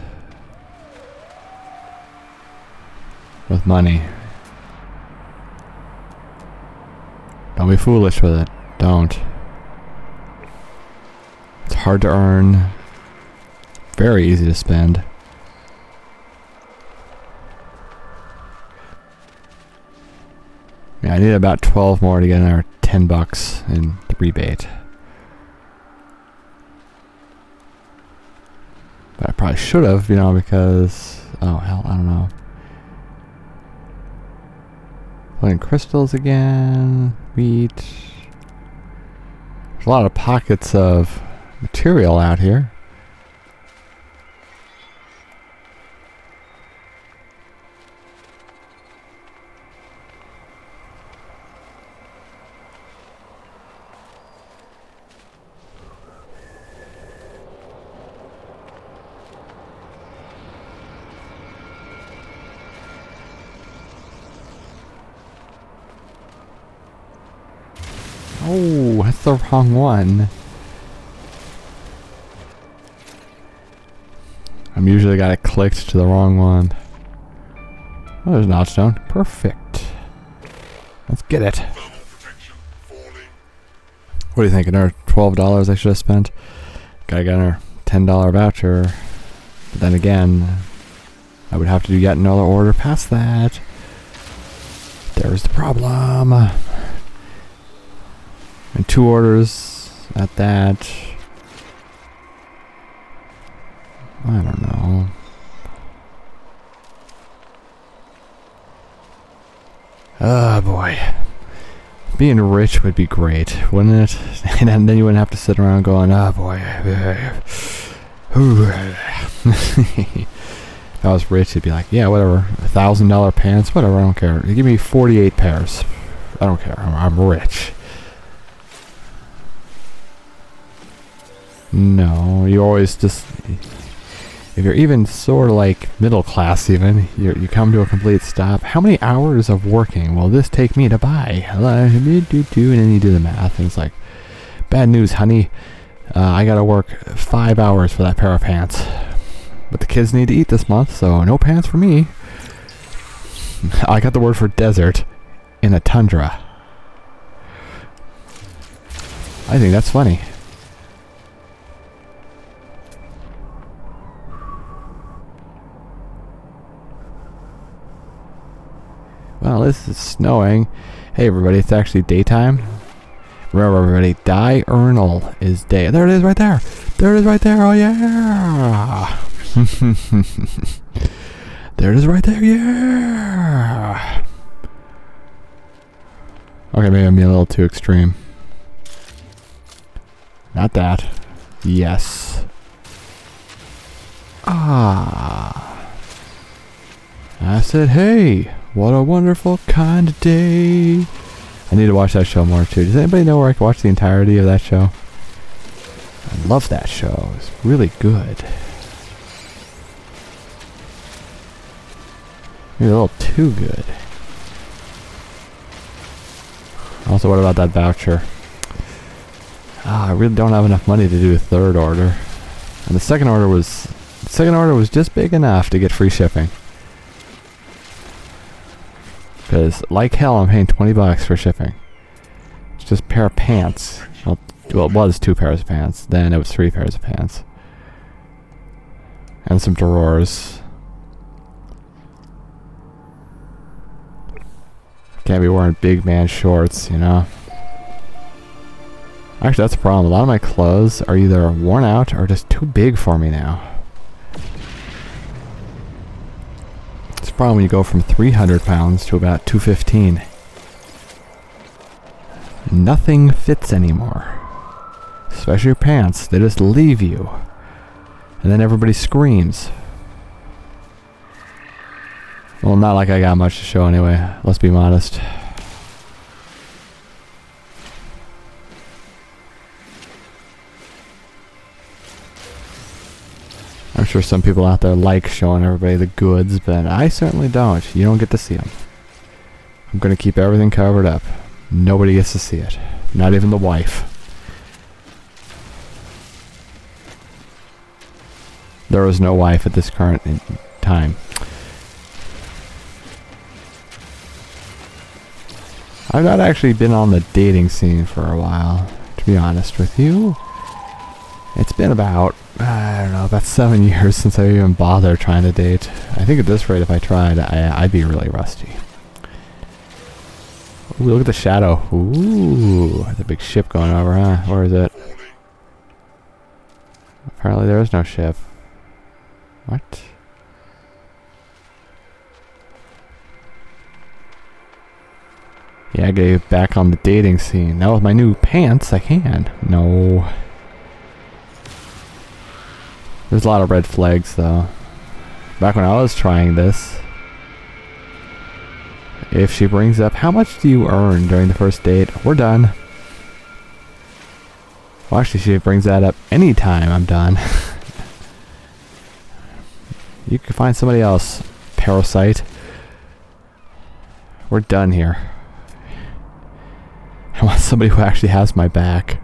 with money. Don't be foolish with it. Don't. It's hard to earn. Very easy to spend. Yeah, I need about 12 more to get another $10 in the rebate. But I probably should have, you know, because... Oh, hell, I don't know. Putting crystals again. Wheat. There's a lot of pockets of material out here. Oh, that's the wrong one. I'm usually got it clicked to the wrong one. Oh, there's an outstone. Perfect. Let's get it. What do you think? Another $12 I should have spent? Gotta get another $10 voucher. But then again, I would have to do yet another order past that. There's the problem. And 2 orders at that. I don't know. Oh boy. Being rich would be great, wouldn't it? And then you wouldn't have to sit around going, oh boy. If I was rich, it'd be like, yeah, whatever. $1,000 pants, whatever, I don't care. Give me 48 pairs. I don't care. I'm rich. No, you always just... If you're even sort of like middle class even, you come to a complete stop. How many hours of working will this take me to buy? And then you do the math, and it's like, bad news, honey. I gotta work 5 hours for that pair of pants. But the kids need to eat this month, so no pants for me. I got the word for desert in a tundra. I think that's funny. Well, this is snowing. Hey everybody, it's actually daytime. Remember everybody, diurnal is day. There it is right there. There it is right there. Oh yeah. There it is right there. Yeah. Okay, maybe I'm being a little too extreme. Not that. Yes. Ah. I said, hey, what a wonderful kind of day. I need to watch that show more too. Does anybody know where I can watch the entirety of that show? I love that show. It's really good. Maybe a little too good. Also, what about that voucher? I really don't have enough money to do a third order. And the second order was just big enough to get free shipping. Because, like hell, I'm paying $20 for shipping. It's just a pair of pants. Well, it was 2 pairs of pants. Then it was 3 pairs of pants. And some drawers. Can't be wearing big man shorts, you know? Actually, that's a problem. A lot of my clothes are either worn out or just too big for me now. It's a problem when you go from 300 pounds to about 215. Nothing fits anymore. Especially your pants. They just leave you. And then everybody screams. Well, not like I got much to show anyway. Let's be modest. I'm sure some people out there like showing everybody the goods, but I certainly don't. You don't get to see them. I'm going to keep everything covered up. Nobody gets to see it. Not even the wife. There is no wife at this current time. I've not actually been on the dating scene for a while, to be honest with you. It's been about, I don't know, about 7 years since I even bothered trying to date. I think at this rate, if I tried, I'd be really rusty. Ooh, look at the shadow. Ooh, there's a big ship going over, huh? Where is it? Apparently there is no ship. What? Yeah, I gotta get back on the dating scene. Now with my new pants, I can. No. There's a lot of red flags, though. Back when I was trying this, if she brings up, how much do you earn during the first date? We're done. Well, actually, she brings that up anytime I'm done. You can find somebody else, parasite. We're done here. I want somebody who actually has my back.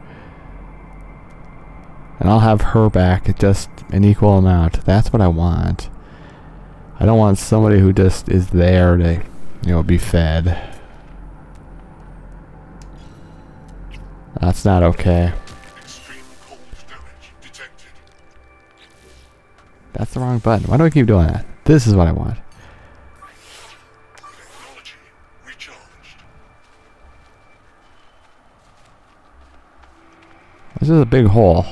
And I'll have her back at just an equal amount. That's what I want. I don't want somebody who just is there to, you know, be fed. That's not okay. Extreme cold damage detected. That's the wrong button. Why do I keep doing that? This is what I want. Technology recharged. This is a big hole.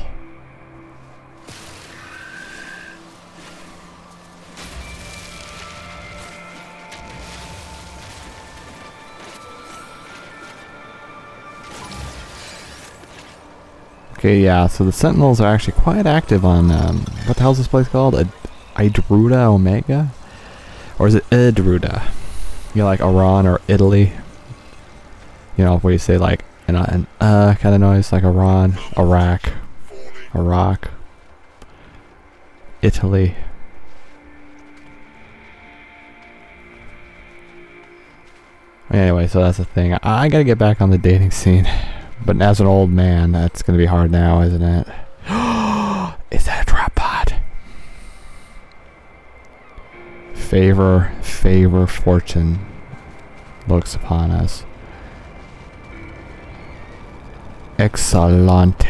Okay, yeah, so the Sentinels are actually quite active on, what the hell's this place called? Idruta Omega? Or is it Idruta? You know, like Iran or Italy? You know, where you say like an kind of noise, like Iran, Iraq, Italy. Anyway, so that's the thing. I gotta get back on the dating scene. But as an old man, that's gonna be hard now, isn't it? Is that a drop pod? Favor, fortune looks upon us. Excelente.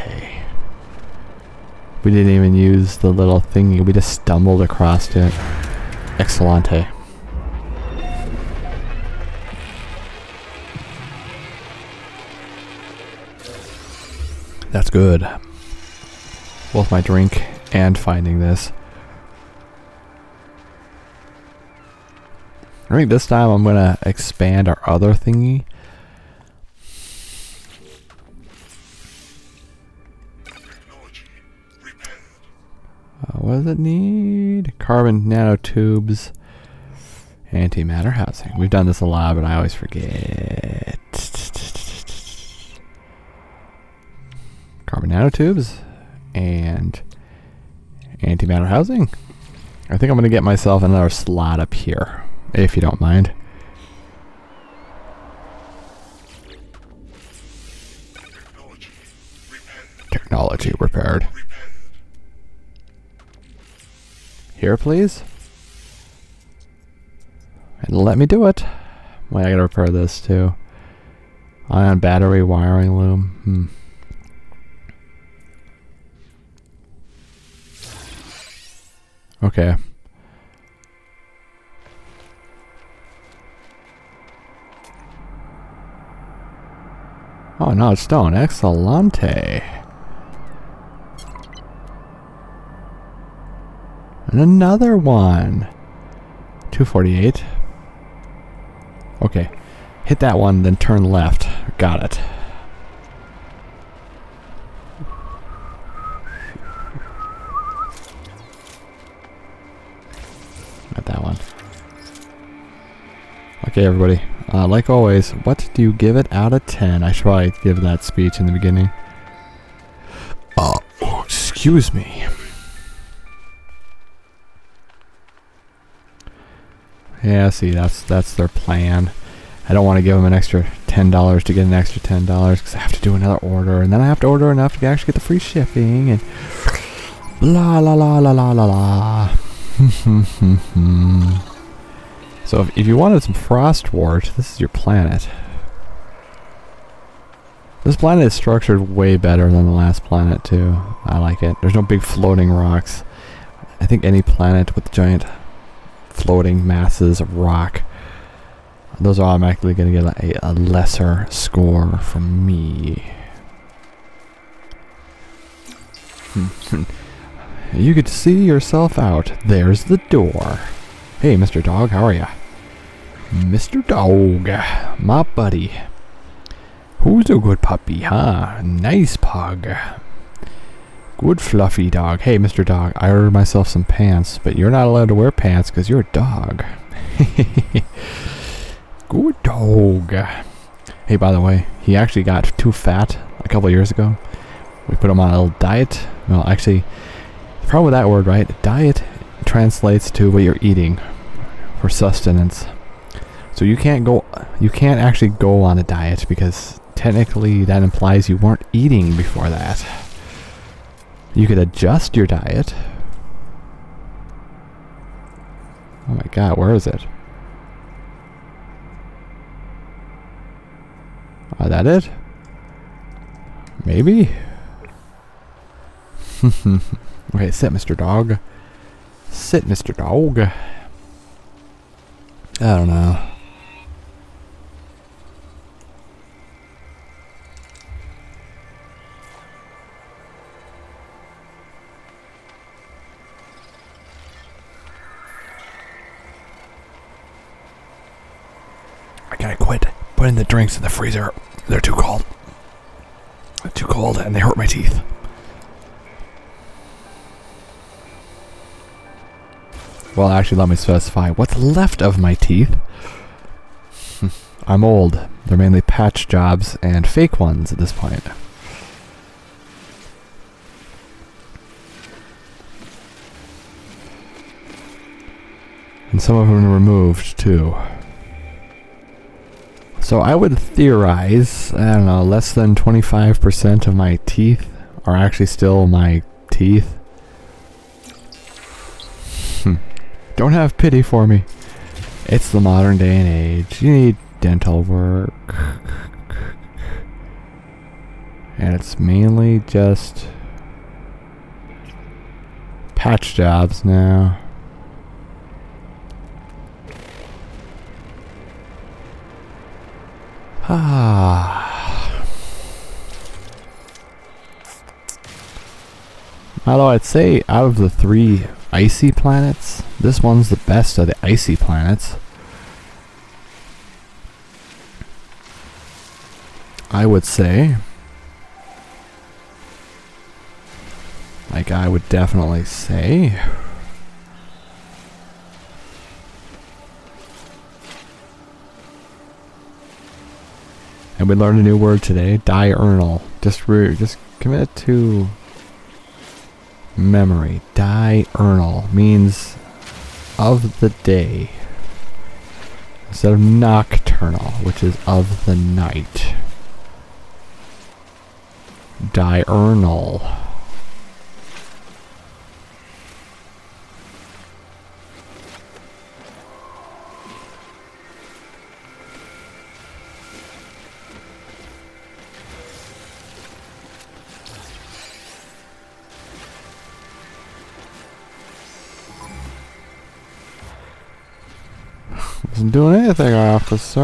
We didn't even use the little thingy. We just stumbled across it. Excelente. That's good. Both my drink and finding this. I think this time I'm gonna expand our other thingy. Technology repaired. What does it need? Carbon nanotubes. Antimatter housing. We've done this a lot, but I always forget. Carbon nanotubes and antimatter housing. I think I'm going to get myself another slot up here, if you don't mind. Technology repaired. Here, please. And let me do it. Wait, I gotta repair this too. Ion battery wiring loom. Okay. Oh, no, it's stone. Excelente. And another one. 248. Okay. Hit that one, then turn left. Got it. Got that one. Okay, everybody. Like always, what do you give it out of 10? I should probably give that speech in the beginning. Oh, excuse me. Yeah, see, that's their plan. I don't want to give them an extra $10 to get an extra $10 because I have to do another order, and then I have to order enough to actually get the free shipping, and blah la la la la la la. So if you wanted some frostwort, this is your planet. This planet is structured way better than the last planet too. I like it. There's no big floating rocks. I think any planet with giant floating masses of rock, those are automatically going to get a lesser score from me. You could see yourself out. There's the door. Hey, Mr. Dog, how are ya? Mr. Dog, my buddy. Who's a good puppy, huh? Nice pug. Good fluffy dog. Hey, Mr. Dog, I ordered myself some pants, but you're not allowed to wear pants because you're a dog. Good dog. Hey, by the way, he actually got too fat a couple years ago. We put him on a little diet. Well, actually, the problem with that word, right? Diet translates to what you're eating for sustenance. So you can't actually go on a diet because technically that implies you weren't eating before that. You could adjust your diet. Oh my god, where is it? Is that it? Maybe? Okay, sit, Mr. Dog. Sit, Mr. Dog. I don't know. I gotta quit putting the drinks in the freezer. They're too cold. They're too cold and they hurt my teeth. Well, actually, let me specify what's left of my teeth. I'm old. They're mainly patch jobs and fake ones at this point. And some of them removed, too. So I would theorize, I don't know, less than 25% of my teeth are actually still my teeth. Don't have pity for me. It's the modern day and age. You need dental work. And it's mainly just patch jobs now. Although I'd say out of the 3 icy planets, this one's the best of the icy planets. I would say. Like, I would definitely say. And we learned a new word today, diurnal. Just commit to memory. Diurnal means of the day instead of nocturnal, which is of the night. Diurnal. Wasn't doing anything, officer.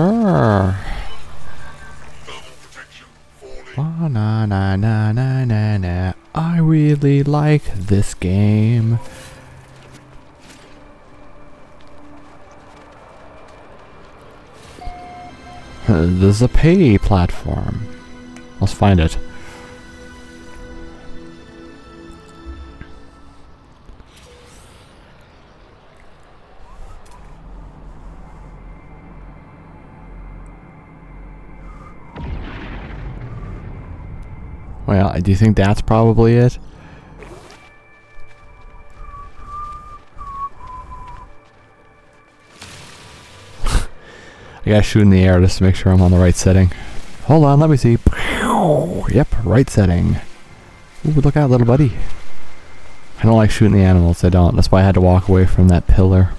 Oh, na na na na na na. I really like this game. There's a pay platform. Let's find it. Well, do you think that's probably it? I gotta shoot in the air just to make sure I'm on the right setting. Hold on, let me see. Yep, right setting. Ooh, look out, little buddy. I don't like shooting the animals, I don't. That's why I had to walk away from that pillar.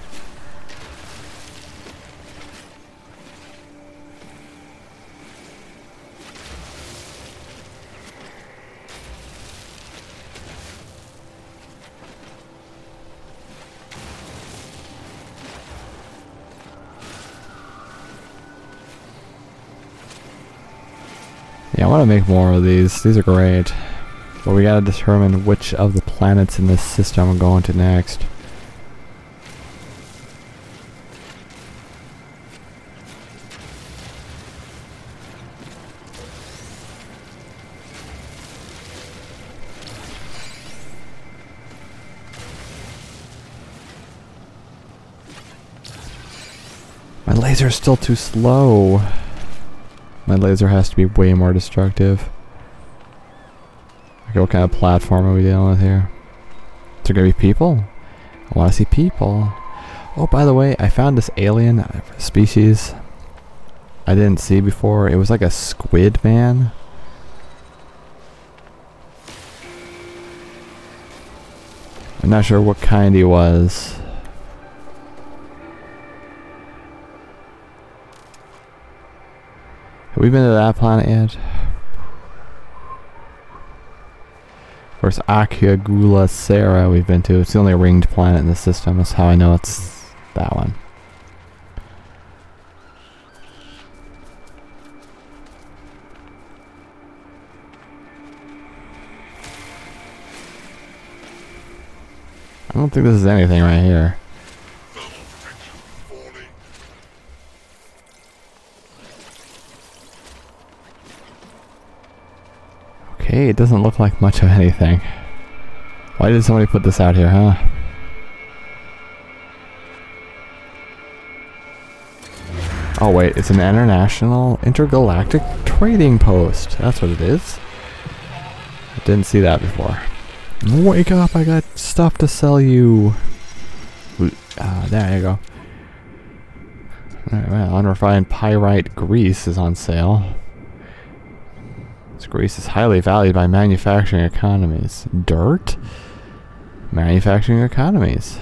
Yeah, I want to make more of these. These are great. But we gotta determine which of the planets in this system we're going to next. My laser is still too slow. My laser has to be way more destructive. Okay, what kind of platform are we dealing with here? Is there gonna be people? I wanna see people. Oh, by the way, I found this alien species I didn't see before. It was like a squid man. I'm not sure what kind he was. Have we been to that planet yet? Of course, Akagula Sera we've been to. It's the only ringed planet in the system. That's how I know it's that one. I don't think this is anything right here. Okay, it doesn't look like much of anything. Why did somebody put this out here, huh? Oh wait, it's an international intergalactic trading post. That's what it is. I didn't see that before. Wake up, I got stuff to sell you. There you go. Alright, well, unrefined pyrite grease is on sale. This grease is highly valued by manufacturing economies. Dirt? Manufacturing economies.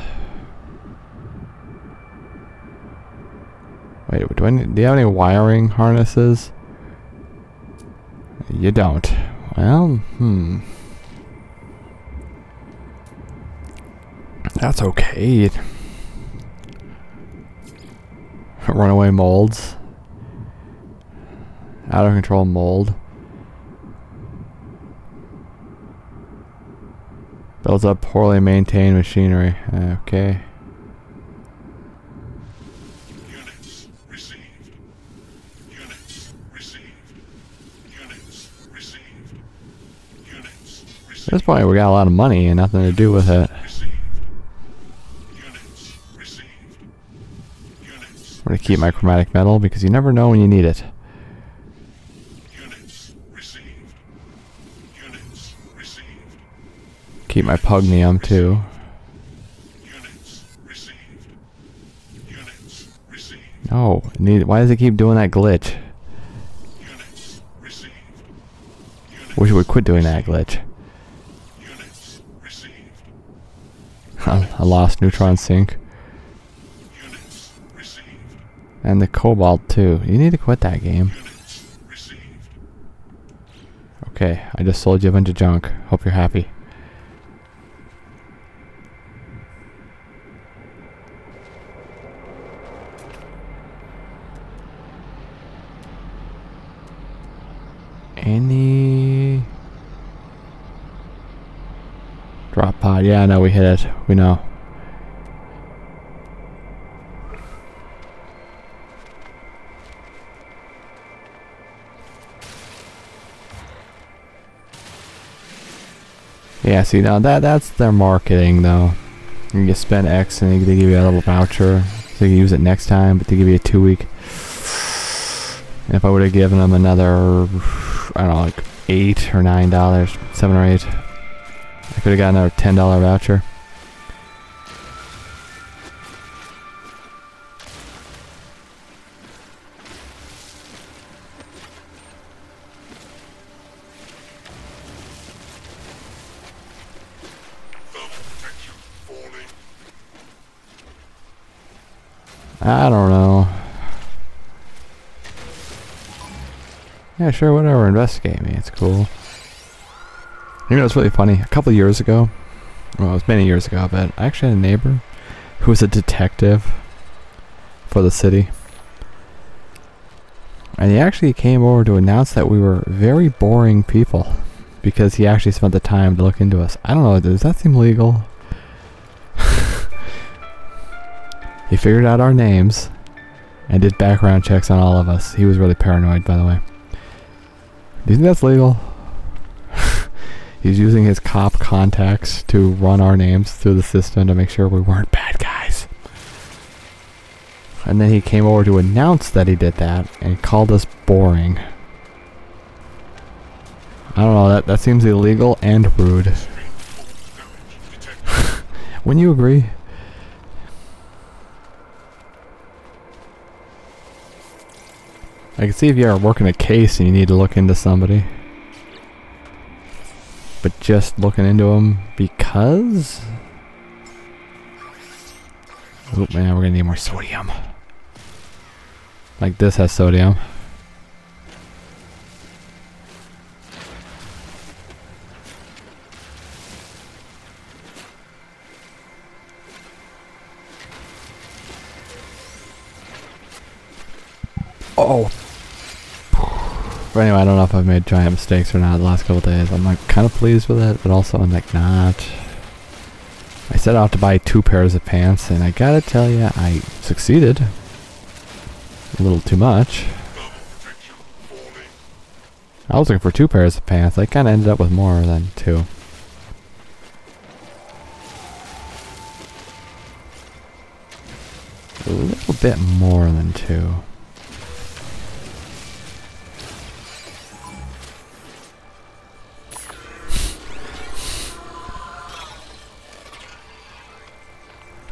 Wait, do you have any wiring harnesses? You don't. Well, That's okay. Runaway molds. Out of control mold. Builds up poorly maintained machinery. Okay. Units received. Units received. Units received. Units At received. this point, we got a lot of money and nothing to do with it. Received. Units received. Units. I'm gonna keep my chromatic metal because you never know when you need it. Units received. Units received. Keep my pugnium too. Units received. Units received. No, why does it keep doing that glitch? Units received. Wish it would quit doing that glitch. Units received. I lost neutron sink. Units received. And the cobalt too. You need to quit that game. Units received. Okay, I just sold you a bunch of junk. Hope you're happy. Any drop pod? Yeah, no, we hit it. We know. Yeah, see now that's their marketing though. You spend X and they give you a little voucher so you can use it next time, but they give you a 2-week. And if I would have given them another, I don't know, like $8 or $9, $7 or $8, I could have got another $10 voucher. Thermal protection falling. I don't know. Yeah, sure, whatever. Investigate me. It's cool. You know, it's really funny. A couple years ago, well, it was many years ago, but I actually had a neighbor who was a detective for the city. And he actually came over to announce that we were very boring people because he actually spent the time to look into us. I don't know, does that seem legal? He figured out our names and did background checks on all of us. He was really paranoid, by the way. Do you think that's legal? He's using his cop contacts to run our names through the system to make sure we weren't bad guys. And then he came over to announce that he did that and called us boring. I don't know, that seems illegal and rude. Wouldn't you agree? I can see if you're working a case and you need to look into somebody. But just looking into them because? Oh man, we're gonna need more sodium. Like this has sodium. Oh. But anyway, I don't know if I've made giant mistakes or not the last couple days. I'm like kind of pleased with it, but also I'm like not. I set out to buy 2 pairs of pants, and I gotta tell you, I succeeded. A little too much. Thermal protection falling. I was looking for 2 pairs of pants. I kind of ended up with more than 2. A little bit more than 2.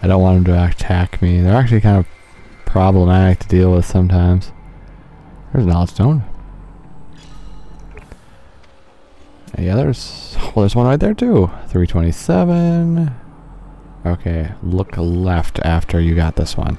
I don't want them to attack me. They're actually kind of problematic to deal with sometimes. There's an knowledge stone. Yeah, there's one right there too. 327. Okay, look left after you got this one.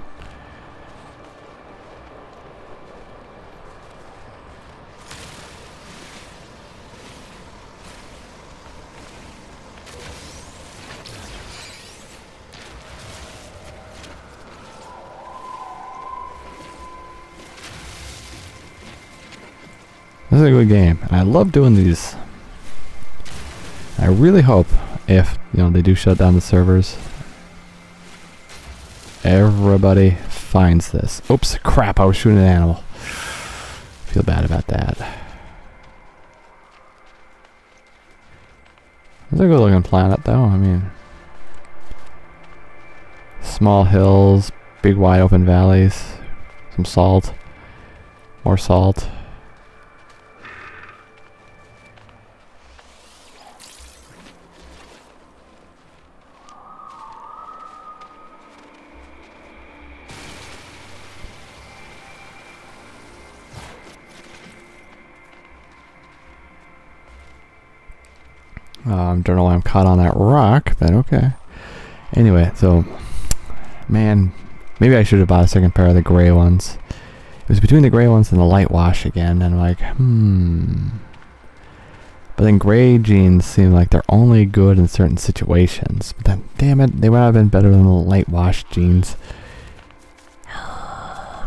This is a good game, and I love doing these. I really hope if, they do shut down the servers, everybody finds this. Oops, crap, I was shooting an animal. Feel bad about that. It's a good looking planet though, I mean. Small hills, big wide open valleys, some salt, more salt. Don't know why I'm caught on that rock, but okay. Anyway, so, man, maybe I should have bought a second pair of the gray ones. It was between the gray ones and the light wash again, and I'm like, But then gray jeans seem like they're only good in certain situations. But then, damn it, they would have been better than the light wash jeans.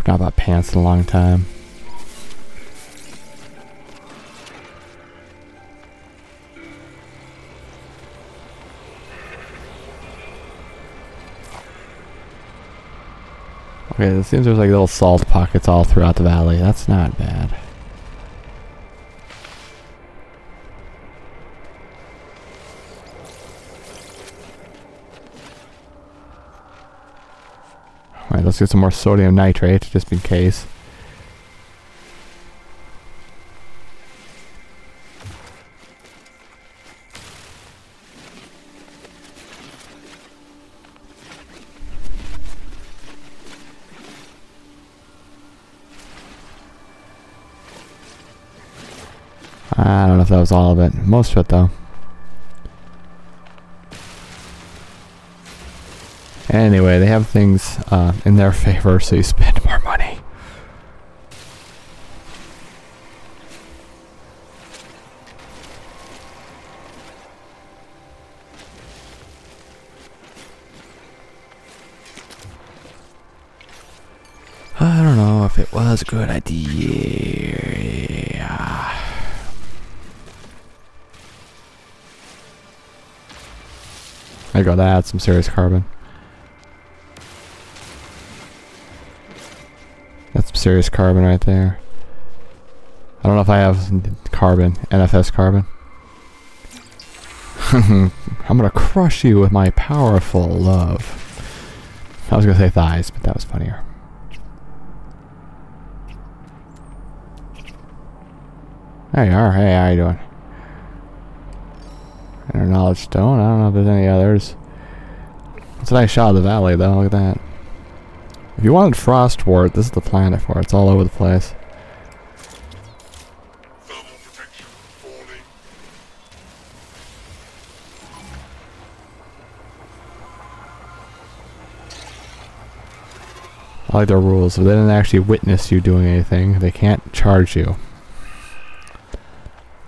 Not bought pants in a long time. Okay, it seems there's like little salt pockets all throughout the valley. That's not bad. Alright, let's get some more sodium nitrate, just in case. I don't know if that was all of it. Most of it, though. Anyway, they have things in their favor, so you spend more money. I don't know if it was a good idea. I gotta add some serious carbon. That's some serious carbon right there. I don't know if I have carbon, NFS carbon. I'm gonna crush you with my powerful love. I was gonna say thighs, but that was funnier. There you are. Hey, how you doing? Inner knowledge stone. I don't know if there's any others. It's a nice shot of the valley, though. Look at that. If you wanted frost wart, this is the planet for it. It's all over the place. Thermal protection falling. I like their rules. If they didn't actually witness you doing anything, they can't charge you.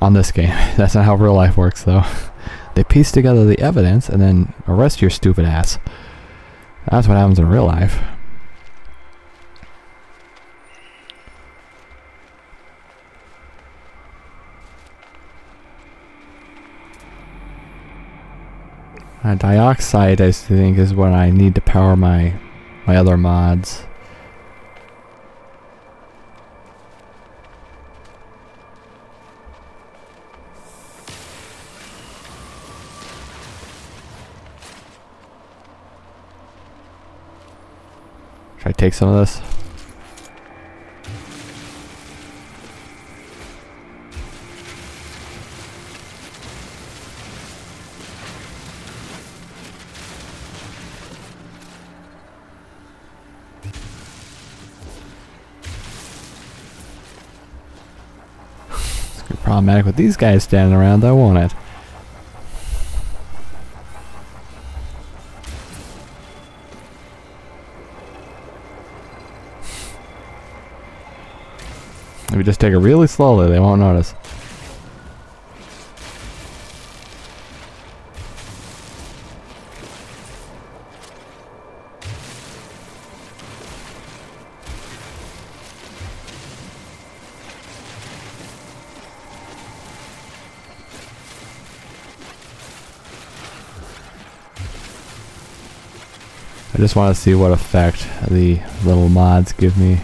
On this game. That's not how real life works, though. They piece together the evidence and then arrest your stupid ass. That's what happens in real life. Dioxide, I think, is what I need to power my other mods. Should I take some of this? Be problematic with these guys standing around though, won't it? If we just take it really slowly, they won't notice. I just want to see what effect the little mods give me.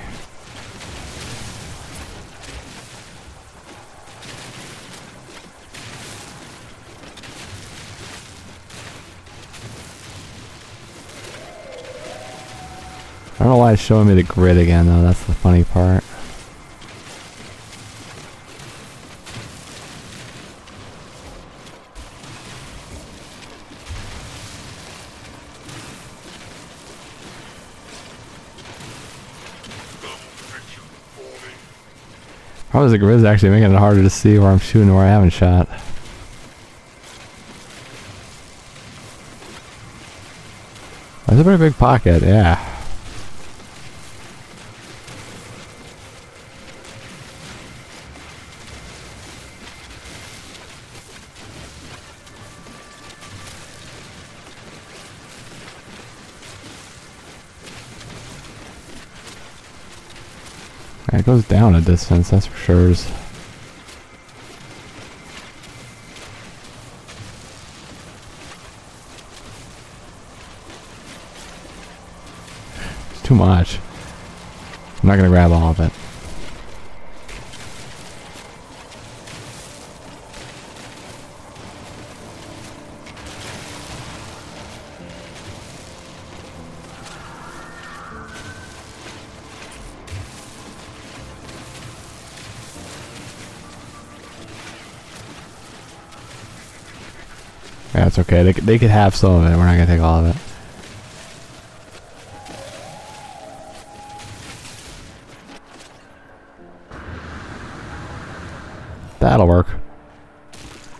I don't know why it's showing me the grid again though, that's the funny part. Probably the grid's actually making it harder to see where I'm shooting and where I haven't shot. That's a pretty big pocket, yeah. It goes down a distance, that's for sure. It's too much. I'm not gonna grab all of it. Yeah, it's okay. They could have some of it. We're not gonna take all of it. That'll work.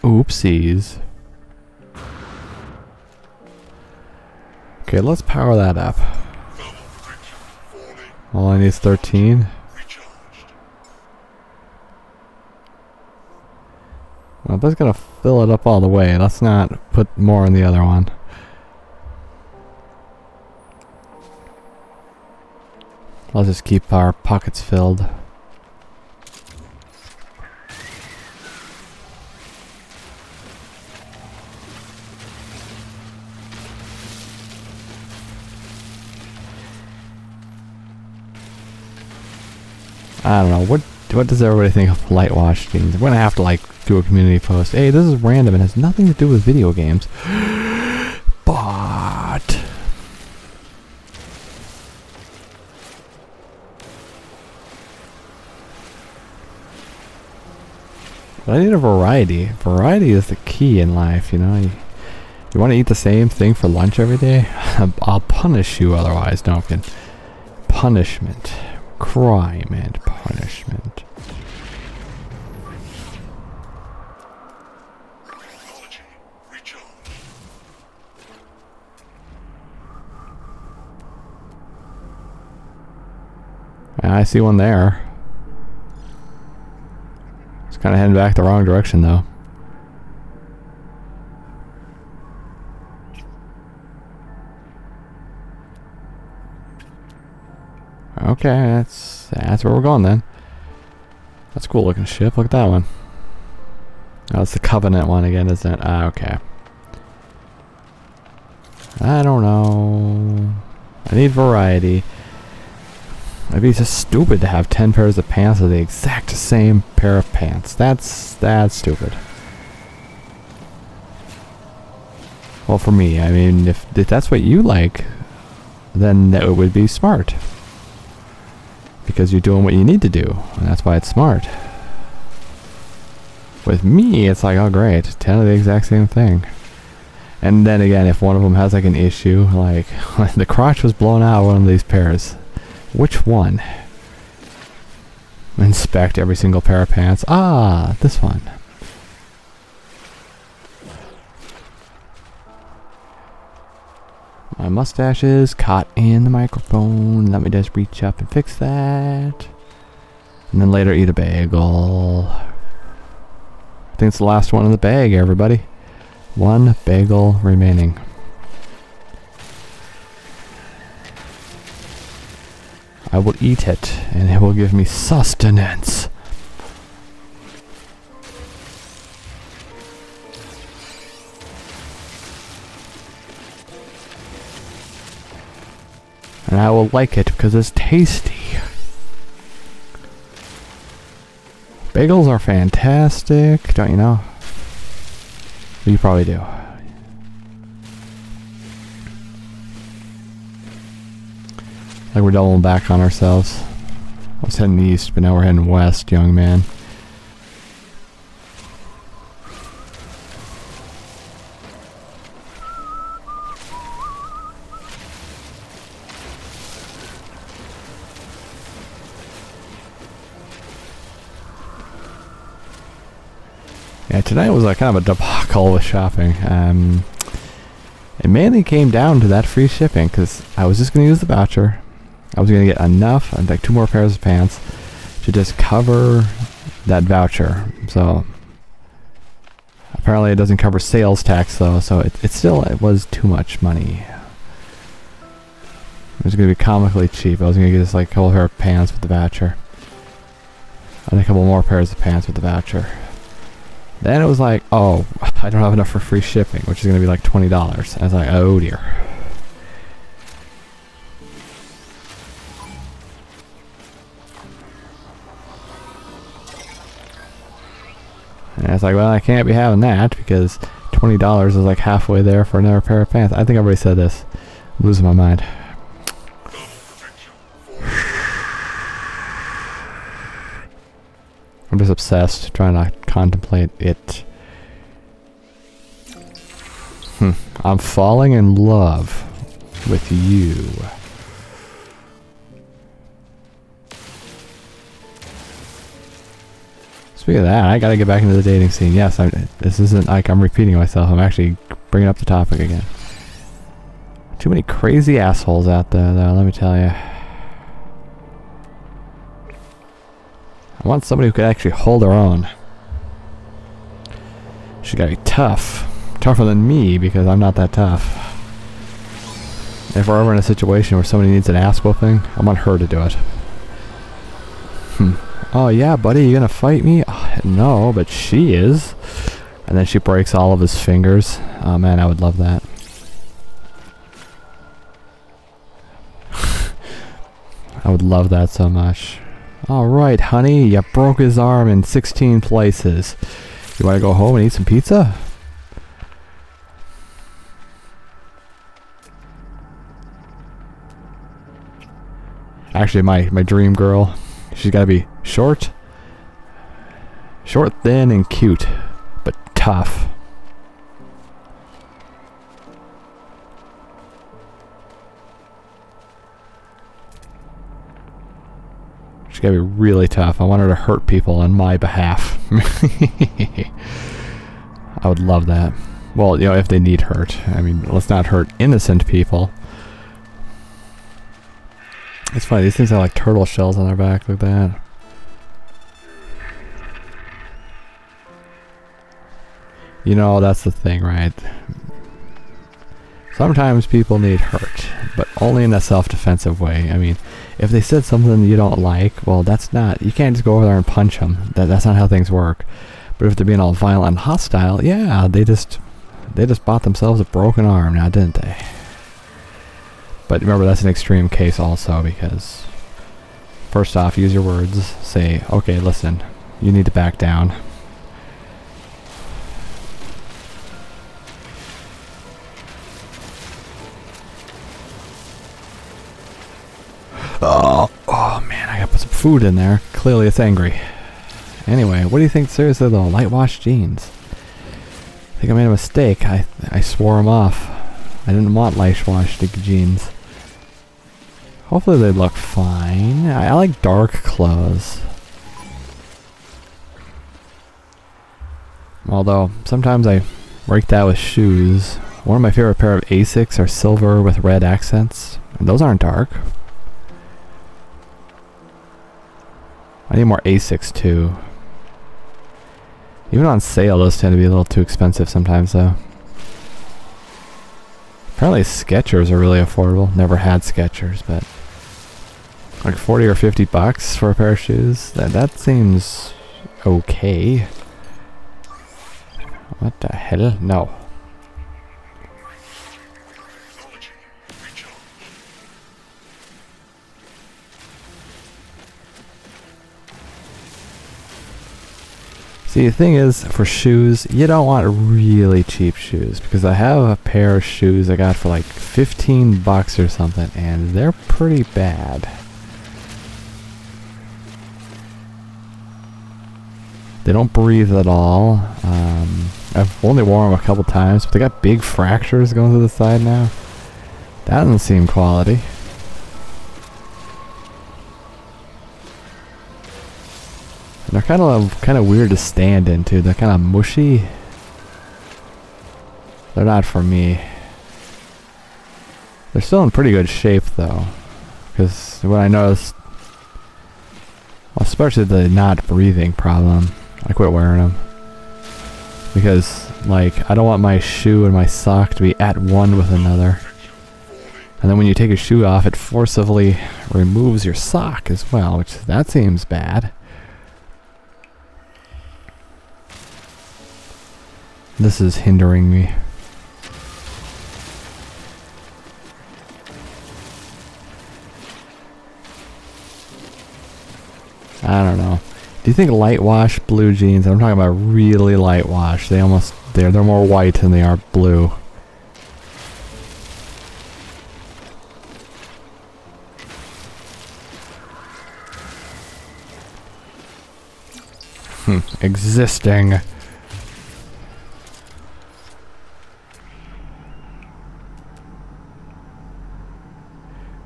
Oopsies. Okay, let's power that up. All I need is 13. Well, that's gonna fill it up all the way. Let's not put more in the other one. I'll just keep our pockets filled. I don't know, what does everybody think of light wash means? We're gonna have to like do a community post. Hey, this is random and has nothing to do with video games. But I need a variety. Variety is the key in life, you know. You want to eat the same thing for lunch every day? I'll punish you otherwise. No, I'm kidding. Punishment. Crime and punishment. I see one there. It's kind of heading back the wrong direction though. Okay, that's where we're going then. That's a cool looking ship. Look at that one. Oh, it's the Covenant one again, isn't it? Ah, okay. I don't know. I need variety. Maybe it's just stupid to have 10 pairs of pants with the exact same pair of pants. That's stupid. Well, for me, I mean, if that's what you like, then that would be smart. Because you're doing what you need to do, and that's why it's smart. With me, it's like, oh great, 10 of the exact same thing. And then again, if one of them has like an issue, like the crotch was blown out of one of these pairs, which one? Inspect every single pair of pants. Ah, this one. My mustache is caught in the microphone. Let me just reach up and fix that. And then later eat a bagel. I think it's the last one in the bag, everybody. One bagel remaining. I will eat it, and it will give me sustenance. And I will like it because it's tasty. Bagels are fantastic, don't you know? You probably do. Like we're doubling back on ourselves. I was heading east, but now we're heading west, young man. Yeah, tonight was kind of a debacle with shopping. It mainly came down to that free shipping, because I was just going to use the voucher. I was going to get enough, like 2 more pairs of pants, to just cover that voucher. So, apparently it doesn't cover sales tax though, so it was too much money. It was going to be comically cheap. I was going to get just like a couple pair of pants with the voucher. And a couple more pairs of pants with the voucher. Then it was like, oh, I don't have enough for free shipping, which is going to be like $20. I was like, oh dear. And it's like, well, I can't be having that because $20 is like halfway there for another pair of pants. I think everybody said this. I'm losing my mind. I'm just obsessed, trying to contemplate it. I'm falling in love with you. Speaking of that, I gotta get back into the dating scene. Yes, this isn't like I'm repeating myself. I'm actually bringing up the topic again. Too many crazy assholes out there, though, let me tell you. I want somebody who could actually hold her own. She gotta be tough. Tougher than me, because I'm not that tough. If we're ever in a situation where somebody needs an ass whooping, I want her to do it. Oh yeah, buddy, you gonna fight me? Oh, no, but she is. And then she breaks all of his fingers. Oh man, I would love that. I would love that so much. Alright, honey, you broke his arm in 16 places. You wanna go home and eat some pizza? Actually, my dream girl, she's gotta be short, thin, and cute, but tough. She's gotta be really tough. I want her to hurt people on my behalf. I would love that. Well, you know, if they need hurt. I mean, let's not hurt innocent people. It's funny, these things have like turtle shells on their back, look at that. You know, that's the thing, right? Sometimes people need hurt, but only in a self-defensive way. I mean, if they said something you don't like, well, that's not, you can't just go over there and punch them. That's not how things work. But if they're being all violent and hostile, yeah, they just bought themselves a broken arm now, didn't they? But remember, that's an extreme case also, because first off, use your words. Say, okay, listen, you need to back down. Oh man, I gotta put some food in there. Clearly it's angry. Anyway, what do you think, seriously though? Light wash jeans. I think I made a mistake. I swore them off. I didn't want light wash jeans. Hopefully they look fine. I like dark clothes. Although, sometimes I break that with shoes. One of my favorite pair of Asics are silver with red accents. And those aren't dark. I need more Asics too. Even on sale, those tend to be a little too expensive sometimes though. Apparently Skechers are really affordable. Never had Skechers, but like 40 or 50 bucks for a pair of shoes. That seems okay. What the hell? No. Acknowledging. Recharge. See, the thing is, for shoes, you don't want really cheap shoes, because I have a pair of shoes I got for like 15 bucks or something, and they're pretty bad. They don't breathe at all. I've only worn them a couple times, but they got big fractures going to the side now. That doesn't seem quality. And they're kind of weird to stand into. They're kind of mushy. They're not for me. They're still in pretty good shape though, because what I noticed, well, especially the not breathing problem, I quit wearing them. Because, like, I don't want my shoe and my sock to be at one with another. And then when you take a shoe off, it forcibly removes your sock as well, which that seems bad. This is hindering me. I don't know. Do you think light wash blue jeans, I'm talking about really light wash, they're more white than they are blue. Existing.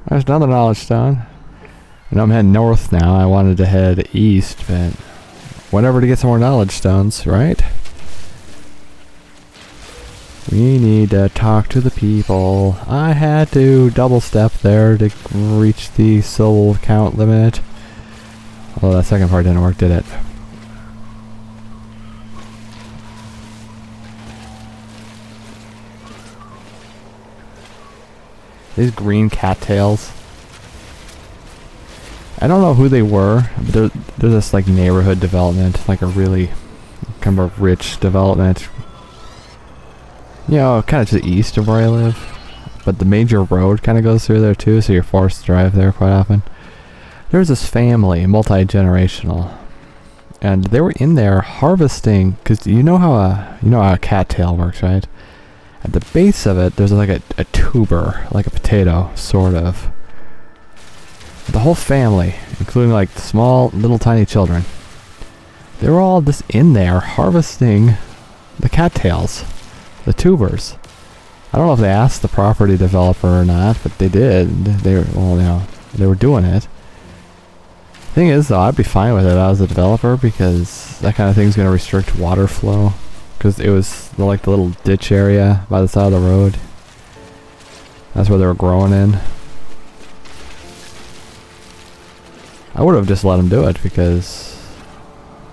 There's another knowledge stone. I know I'm heading north now. I wanted to head east, but whatever to get some more knowledge stones, right? We need to talk to the people. I had to double step there to reach the soul count limit. Although that second part didn't work, did it? These green cattails. I don't know who they were, but they're this like neighborhood development, like a really kind of a rich development. You know, kind of to the east of where I live. But the major road kind of goes through there too, so you're forced to drive there quite often. There's this family, multi-generational, and they were in there harvesting, because you know how a cattail works, right? At the base of it, there's like a tuber, like a potato, sort of. The whole family, including like small, little tiny children, they were all just in there harvesting the cattails, the tubers. I don't know if they asked the property developer or not, but they did. They were doing it. Thing is, though, I'd be fine with it as a developer, because that kind of thing's going to restrict water flow. Because it was like the little ditch area by the side of the road. That's where they were growing in. I would have just let them do it, because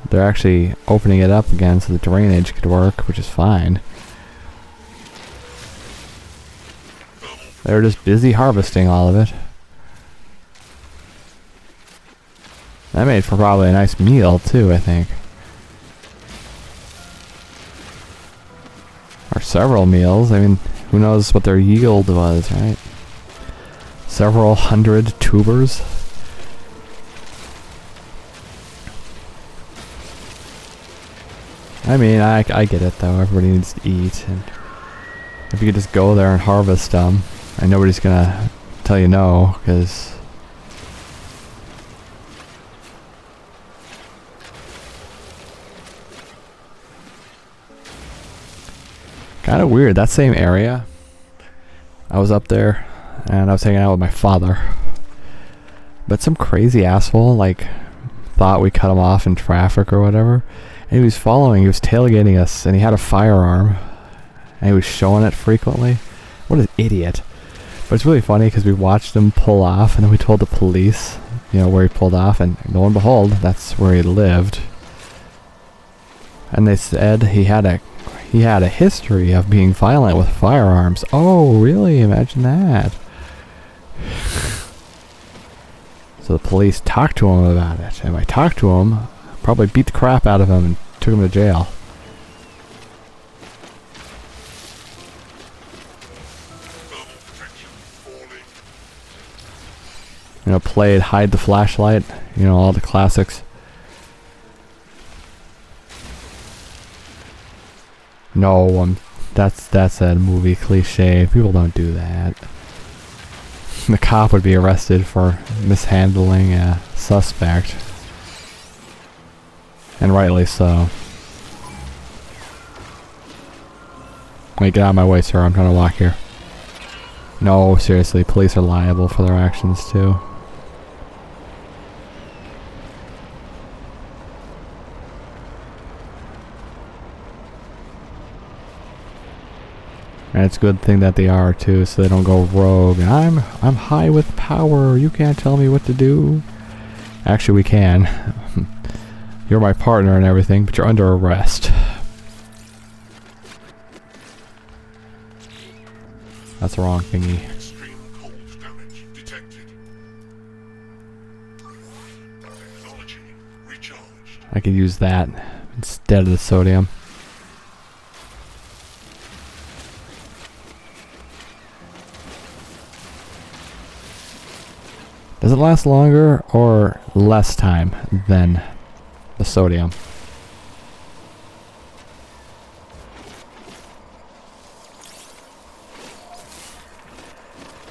they're actually opening it up again so the drainage could work, which is fine. They were just busy harvesting all of it. That made for probably a nice meal too, I think. Or several meals. I mean, who knows what their yield was, right? Several hundred tubers. I mean, I get it though. Everybody needs to eat, and if you could just go there and harvest them, and nobody's gonna tell you no, because kind of weird. That same area, I was up there, and I was hanging out with my father, but some crazy asshole like thought we cut him off in traffic or whatever, And he was following, he was tailgating us, and he had a firearm. And he was showing it frequently. What an idiot. But it's really funny because we watched him pull off, and then we told the police, you know, where he pulled off, and lo and behold, that's where he lived. And they said he had a history of being violent with firearms. Oh, really? Imagine that. So the police talked to him about it, and by talked to him, probably beat the crap out of him and took him to jail. You know, played Hide the Flashlight, you know, all the classics. No, that's a movie cliche. People don't do that. The cop would be arrested for mishandling a suspect. And rightly so. Wait, get out of my way, sir. I'm trying to walk here. No, seriously, police are liable for their actions too. And it's a good thing that they are too, so they don't go rogue. I'm high with power. You can't tell me what to do. Actually, we can. You're my partner and everything, but you're under arrest. That's the wrong thingy. Extreme cold damage detected. Technology recharged. I could use that instead of the sodium. Does it last longer or less time than the sodium?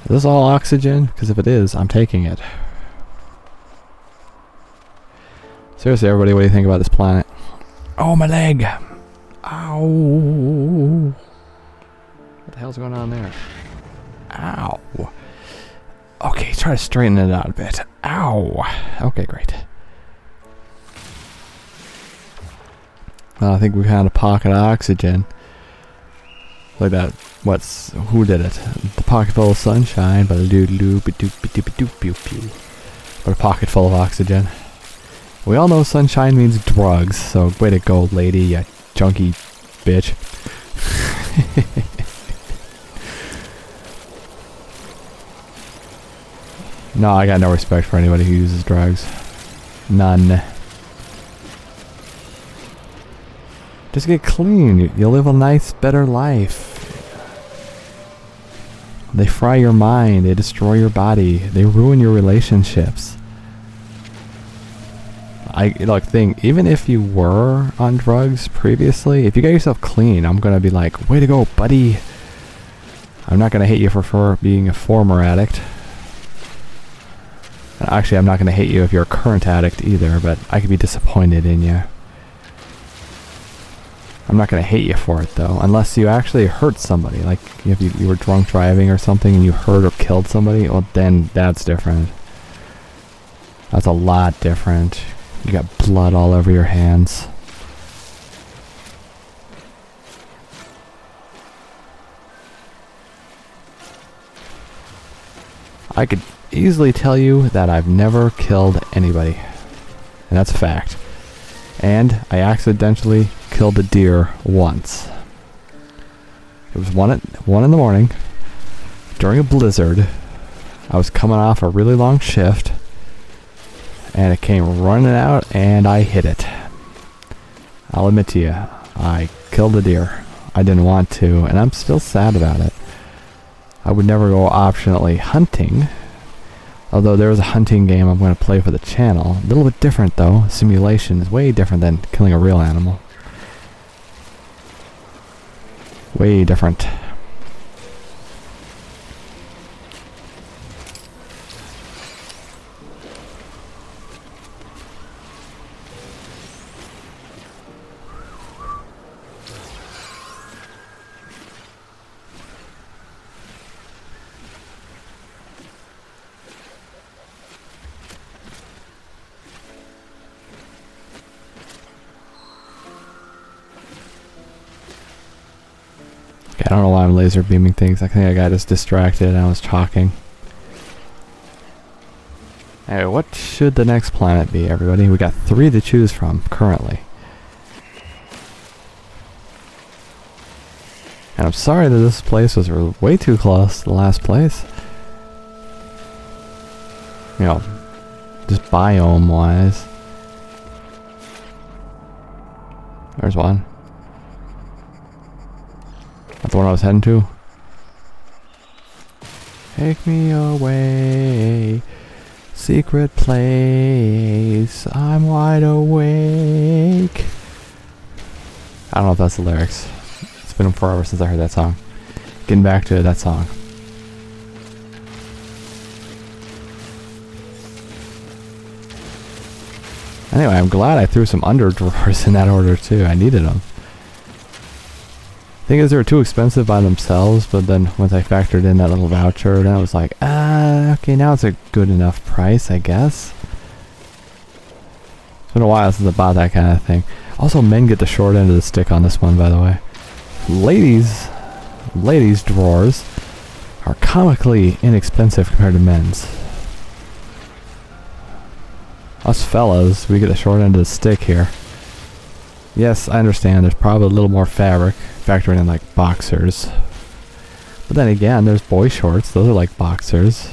Is this all oxygen? Because if it is, I'm taking it. Seriously, everybody, what do you think about this planet? Oh, my leg! Ow! What the hell's going on there? Ow! Okay, try to straighten it out a bit. Ow! Okay, great. Well, I think we found a pocket of oxygen. Like that. Who did it? The pocket full of sunshine, but a but a pocket full of oxygen. We all know sunshine means drugs, so way to go, lady, you junkie bitch. No, I got no respect for anybody who uses drugs. None. Just get clean. You'll live a nice, better life. They fry your mind. They destroy your body. They ruin your relationships. Even if you were on drugs previously, if you get yourself clean, I'm gonna be like, way to go, buddy. I'm not gonna hate you for being a former addict. Actually, I'm not gonna hate you if you're a current addict either, but I could be disappointed in you. I'm not gonna hate you for it though, unless you actually hurt somebody. Like if you were drunk driving or something and you hurt or killed somebody, well then that's different. That's a lot different. You got blood all over your hands. I could easily tell you that I've never killed anybody. And that's a fact. And I accidentally killed a deer once. It was 1 in the morning during a blizzard. I was coming off a really long shift and it came running out and I hit it. I'll admit to you, I killed a deer. I didn't want to, and I'm still sad about it. I would never go optionally hunting, although there is a hunting game I'm going to play for the channel. A little bit different though. Simulation is way different than killing a real animal. Way different. Okay, I don't know why I'm laser beaming things. I think I got just distracted and I was talking. Anyway, what should the next planet be, everybody? We got 3 to choose from currently. And I'm sorry that this place was way too close to the last place. You know, just biome wise. There's one. That's the one I was heading to. Take me away, secret place, I'm wide awake. I don't know if that's the lyrics. It's been forever since I heard that song. Getting back to that song. Anyway, I'm glad I threw some under drawers in that order too. I needed them. Thing is, they were too expensive by themselves, but then once I factored in that little voucher, then I was like, okay, now it's a good enough price, I guess. It's been a while since I bought that kind of thing. Also, men get the short end of the stick on this one, by the way. Ladies' drawers are comically inexpensive compared to men's. Us fellas, we get the short end of the stick here. Yes, I understand there's probably a little more fabric, factoring in like boxers. But then again, there's boy shorts, those are like boxers.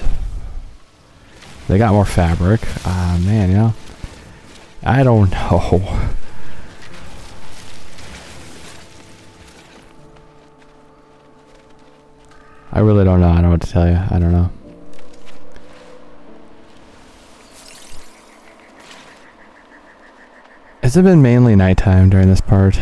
They got more fabric. Man, you know, I don't know. I really don't know. I don't know what to tell you. I don't know. Has it been mainly nighttime during this part?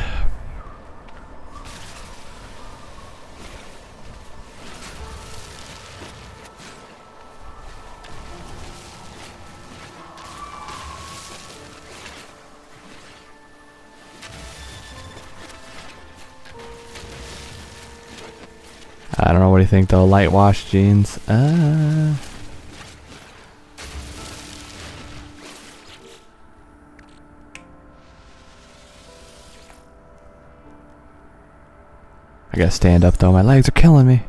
I don't know, what do you think though? Light wash jeans? I gotta stand up though, my legs are killing me.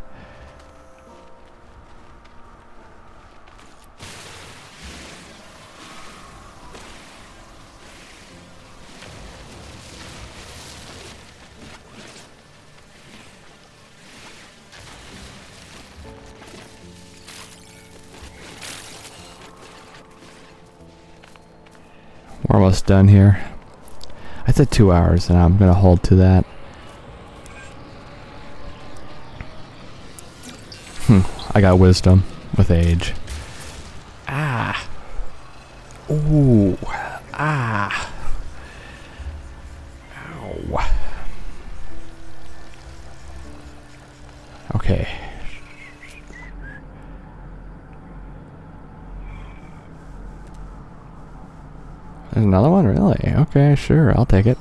We're almost done here. I said 2 hours and I'm gonna hold to that. I got wisdom with age. Ah. Ooh. Ah. Ow. Okay. There's another one? Really? Okay, sure. I'll take it.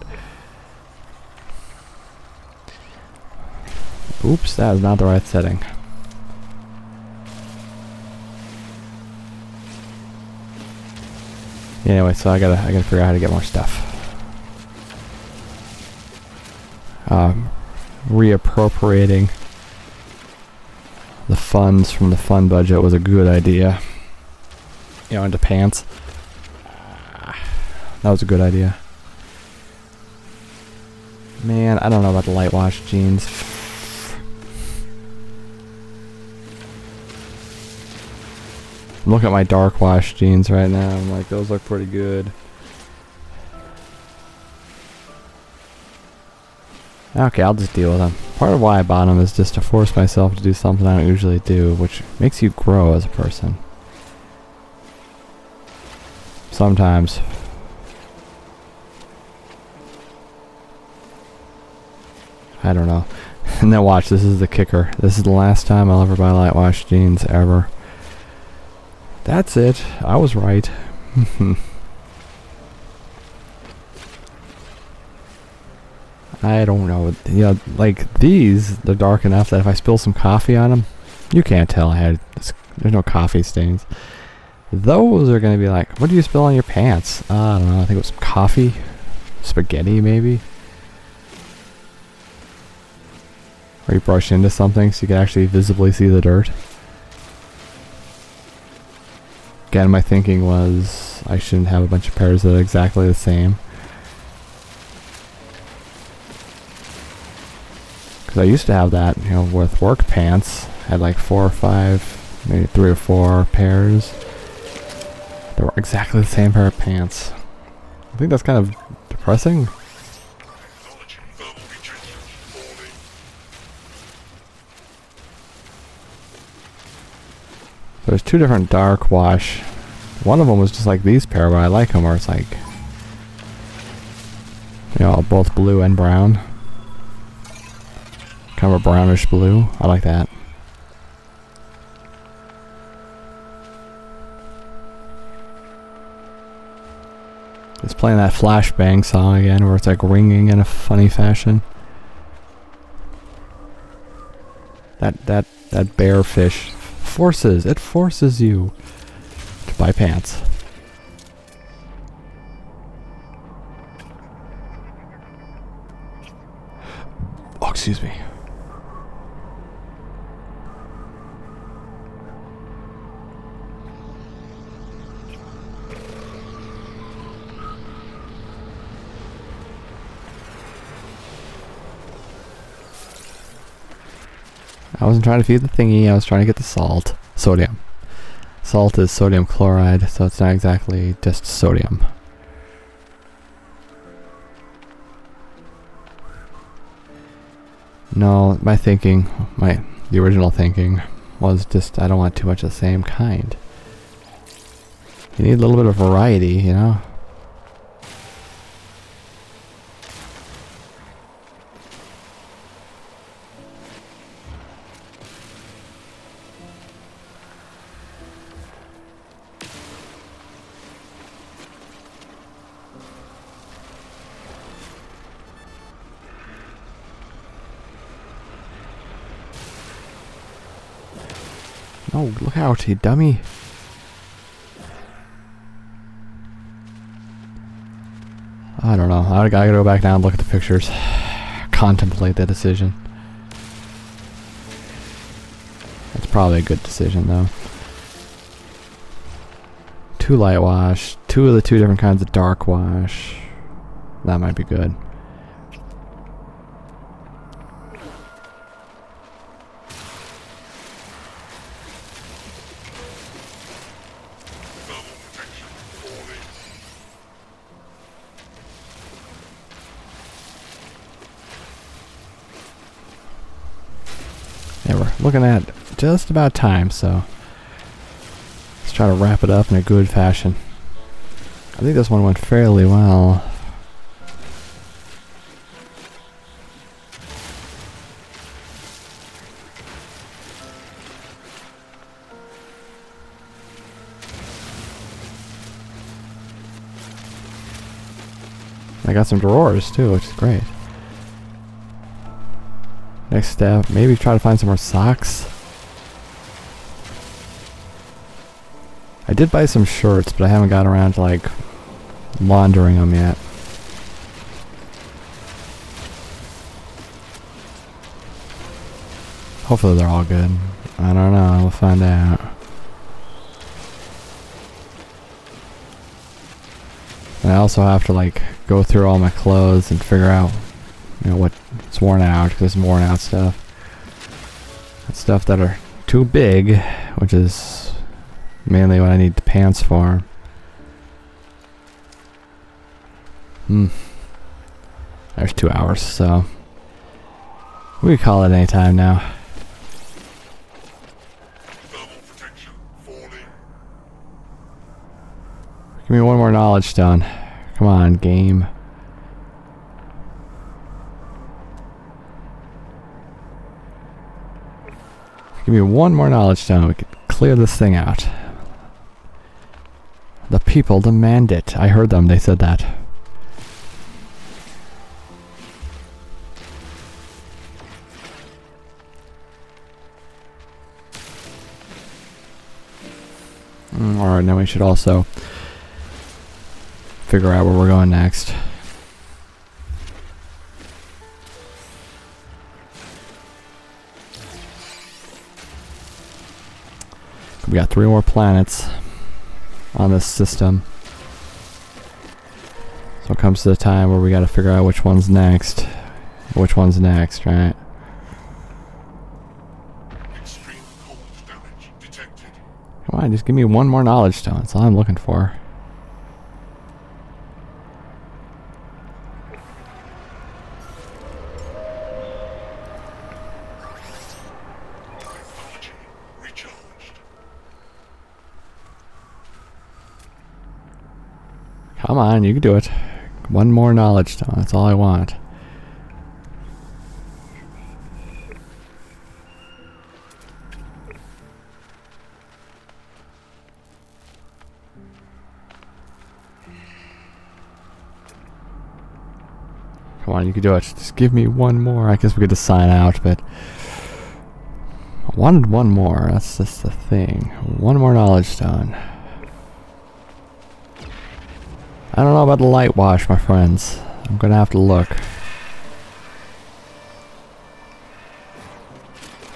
Oops, that was not the right setting. Anyway, so I gotta figure out how to get more stuff. Reappropriating the funds from the fund budget was a good idea. You know, into pants. That was a good idea. Man, I don't know about the light wash jeans. I'm looking at my dark wash jeans right now. I'm like, those look pretty good. Okay, I'll just deal with them. Part of why I bought them is just to force myself to do something I don't usually do, which makes you grow as a person. Sometimes. I don't know. And then watch, this is the kicker. This is the last time I'll ever buy light wash jeans, ever. That's it. I was right. I don't know. You know, like these, they're dark enough that if I spill some coffee on them, you can't tell there's no coffee stains. Those are going to be like, what do you spill on your pants? I don't know. I think it was some coffee. Spaghetti, maybe. Or you brush into something so you can actually visibly see the dirt. Again, my thinking was I shouldn't have a bunch of pairs that are exactly the same. Because I used to have that, you know, with work pants. I had like 4 or 5, maybe 3 or 4 pairs. They were exactly the same pair of pants. I think that's kind of depressing. Acknowledging thermal rejection. Falling. There's 2 different dark wash. One of them was just like these pair, but I like them where it's like, you know, both blue and brown. Kind of a brownish blue. I like that. It's playing that flashbang song again where it's like ringing in a funny fashion. That bear fish forces you to buy pants. Oh, excuse me. I wasn't trying to feed the thingy, I was trying to get the salt. Sodium. Salt is sodium chloride, so it's not exactly just sodium. No, my thinking, the original thinking was just I don't want too much of the same kind. You need a little bit of variety, you know? No, look out, you dummy. I don't know. I gotta go back down and look at the pictures. Contemplate the decision. That's probably a good decision, though. 2 light wash. 2 of the 2 different kinds of dark wash. That might be good. Thermal protection. Falling. Yeah, we're looking at just about time, so let's try to wrap it up in a good fashion. I think this one went fairly well. I got some drawers too, which is great. Next step, maybe try to find some more socks. I did buy some shirts, but I haven't got around to like laundering them yet. Hopefully they're all good. I don't know, we'll find out. And I also have to like go through all my clothes and figure out, you know, what's worn out, because there's worn out stuff. And stuff that are too big, which is mainly what I need the pants for. There's 2 hours, so we can call it any time now. Thermal protection. Falling. Give me one more knowledge stone. Come on, game. Give me one more knowledge stone. We could clear this thing out. The people demand it. I heard them. They said that. Alright, now we should also figure out where we're going next. We got 3 more planets on this system. So it comes to the time where we gotta figure out which one's next. Which one's next, right? Extreme cold damage detected. Come on, just give me 1 more knowledge stone. That's all I'm looking for. Technology recharged. Come on, you can do it. 1 more knowledge stone. That's all I want. Come on, you can do it. Just give me 1 more. I guess we could just sign out, but I wanted 1 more. That's just the thing. 1 more knowledge stone. I don't know about the light wash, my friends. I'm gonna have to look.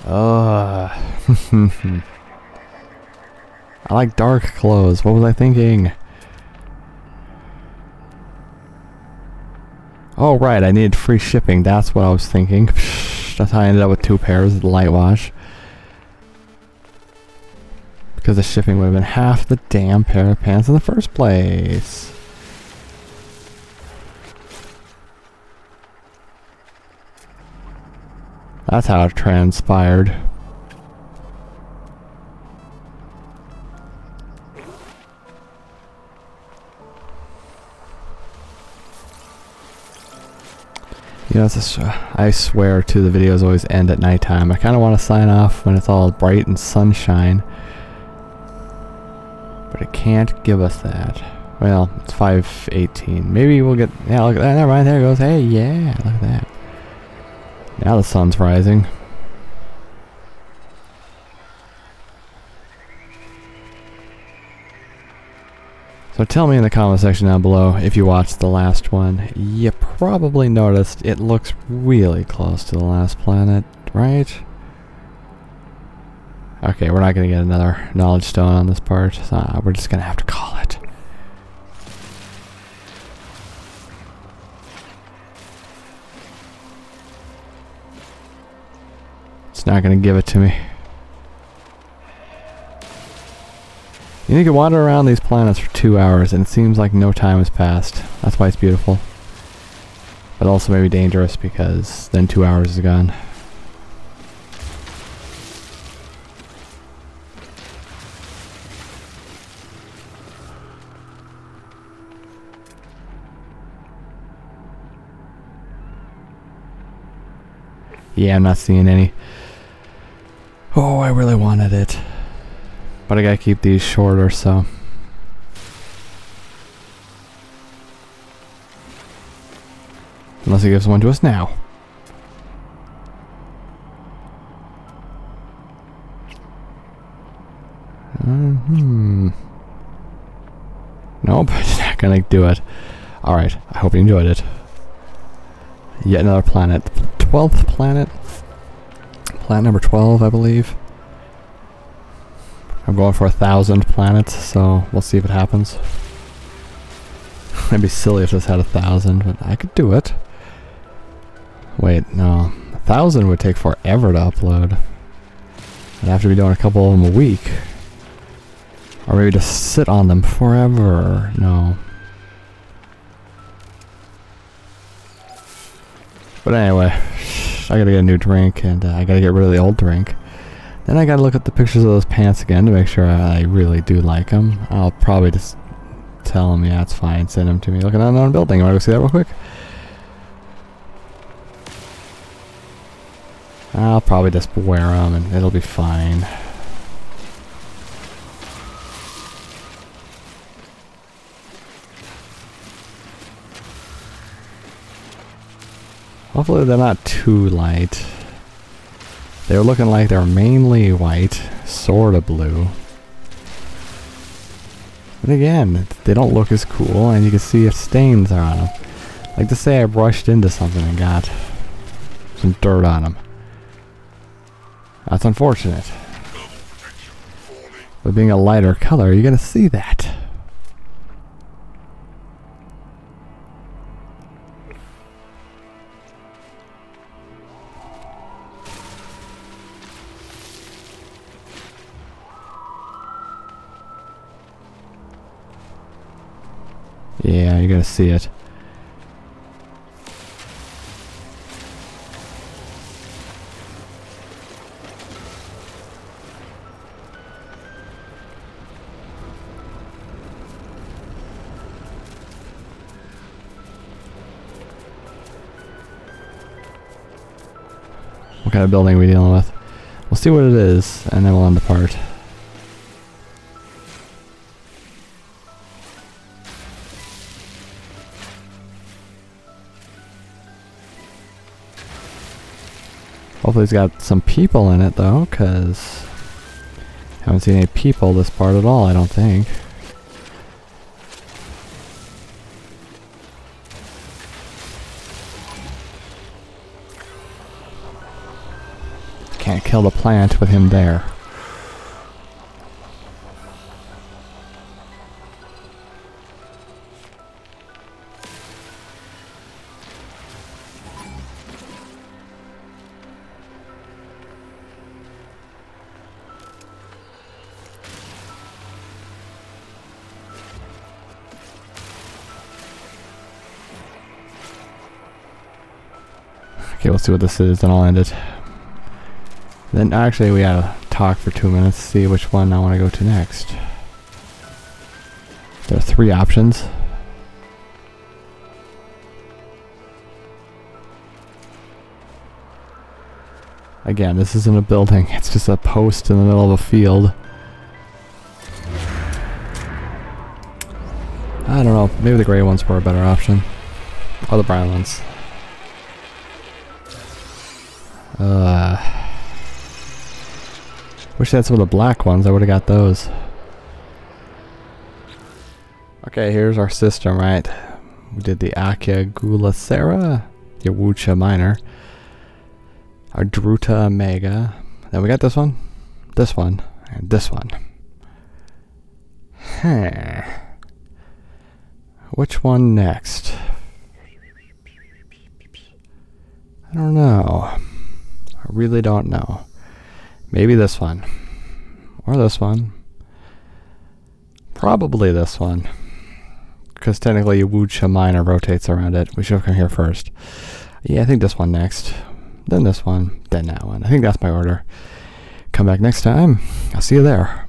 I like dark clothes. What was I thinking? Oh, right. I needed free shipping. That's what I was thinking. That's how I ended up with 2 pairs of the light wash. Because the shipping would have been half the damn pair of pants in the first place. That's how it transpired. You know, I swear to the videos always end at nighttime. I kind of want to sign off when it's all bright and sunshine. But it can't give us that. Well, it's 5:18. Maybe we'll get... Yeah, look at that. Never mind. There it goes. Hey, yeah. Look at that. Now the sun's rising. So tell me in the comment section down below if you watched the last one. You probably noticed it looks really close to the last planet, right? Okay, we're not going to get another knowledge stone on this part. So we're just going to have to call it. It's not going to give it to me. You can wander around these planets for 2 hours and it seems like no time has passed. That's why it's beautiful. But also maybe dangerous because then 2 hours is gone. Yeah, I'm not seeing any. Oh, I really wanted it. But I gotta keep these shorter, so. Unless he gives one to us now. Nope, it's not gonna do it. Alright, I hope you enjoyed it. Yet another planet. 12th planet. Planet number 12, I believe. I'm going for 1,000 planets, so we'll see if it happens. It'd be silly if this had 1,000, but I could do it. Wait, no. 1,000 would take forever to upload. I'd have to be doing a couple of them a week. Or maybe just sit on them forever. No. But anyway, I gotta get a new drink, and I gotta get rid of the old drink. Then I gotta look at the pictures of those pants again to make sure I really do like them. I'll probably just tell them, yeah, it's fine, send them to me. Look at that unknown building. You wanna go see that real quick? I'll probably just wear them and it'll be fine. Hopefully they're not too light. They were looking like they were mainly white, sorta blue. But again, they don't look as cool, and you can see if stains are on them. Like to say I brushed into something and got some dirt on them. That's unfortunate. With being a lighter color, you're gonna see that. Yeah, you're gonna see it. What kind of building are we dealing with? We'll see what it is, and then we'll end the part. Hopefully it's got some people in it though, because haven't seen any people this part at all, I don't think. Can't kill the plant with him there. Okay, we'll see what this is, then I'll end it. Then actually we gotta talk for 2 minutes, see which one I want to go to next. There are 3 options. Again, this isn't a building, it's just a post in the middle of a field. I don't know, maybe the gray ones were a better option. Or the brown ones. Wish they had some of the black ones, I would've got those. Okay, here's our system, right? We did the Akya Gulacera, the Wucha Minor, our Idruta Mega. Then we got this one, and this one. Huh. Which one next? I don't know. I really don't know. Maybe this one. Or this one. Probably this one. Because technically Wucha Minor rotates around it. We should have come here first. Yeah, I think this one next. Then this one. Then that one. I think that's my order. Come back next time. I'll see you there.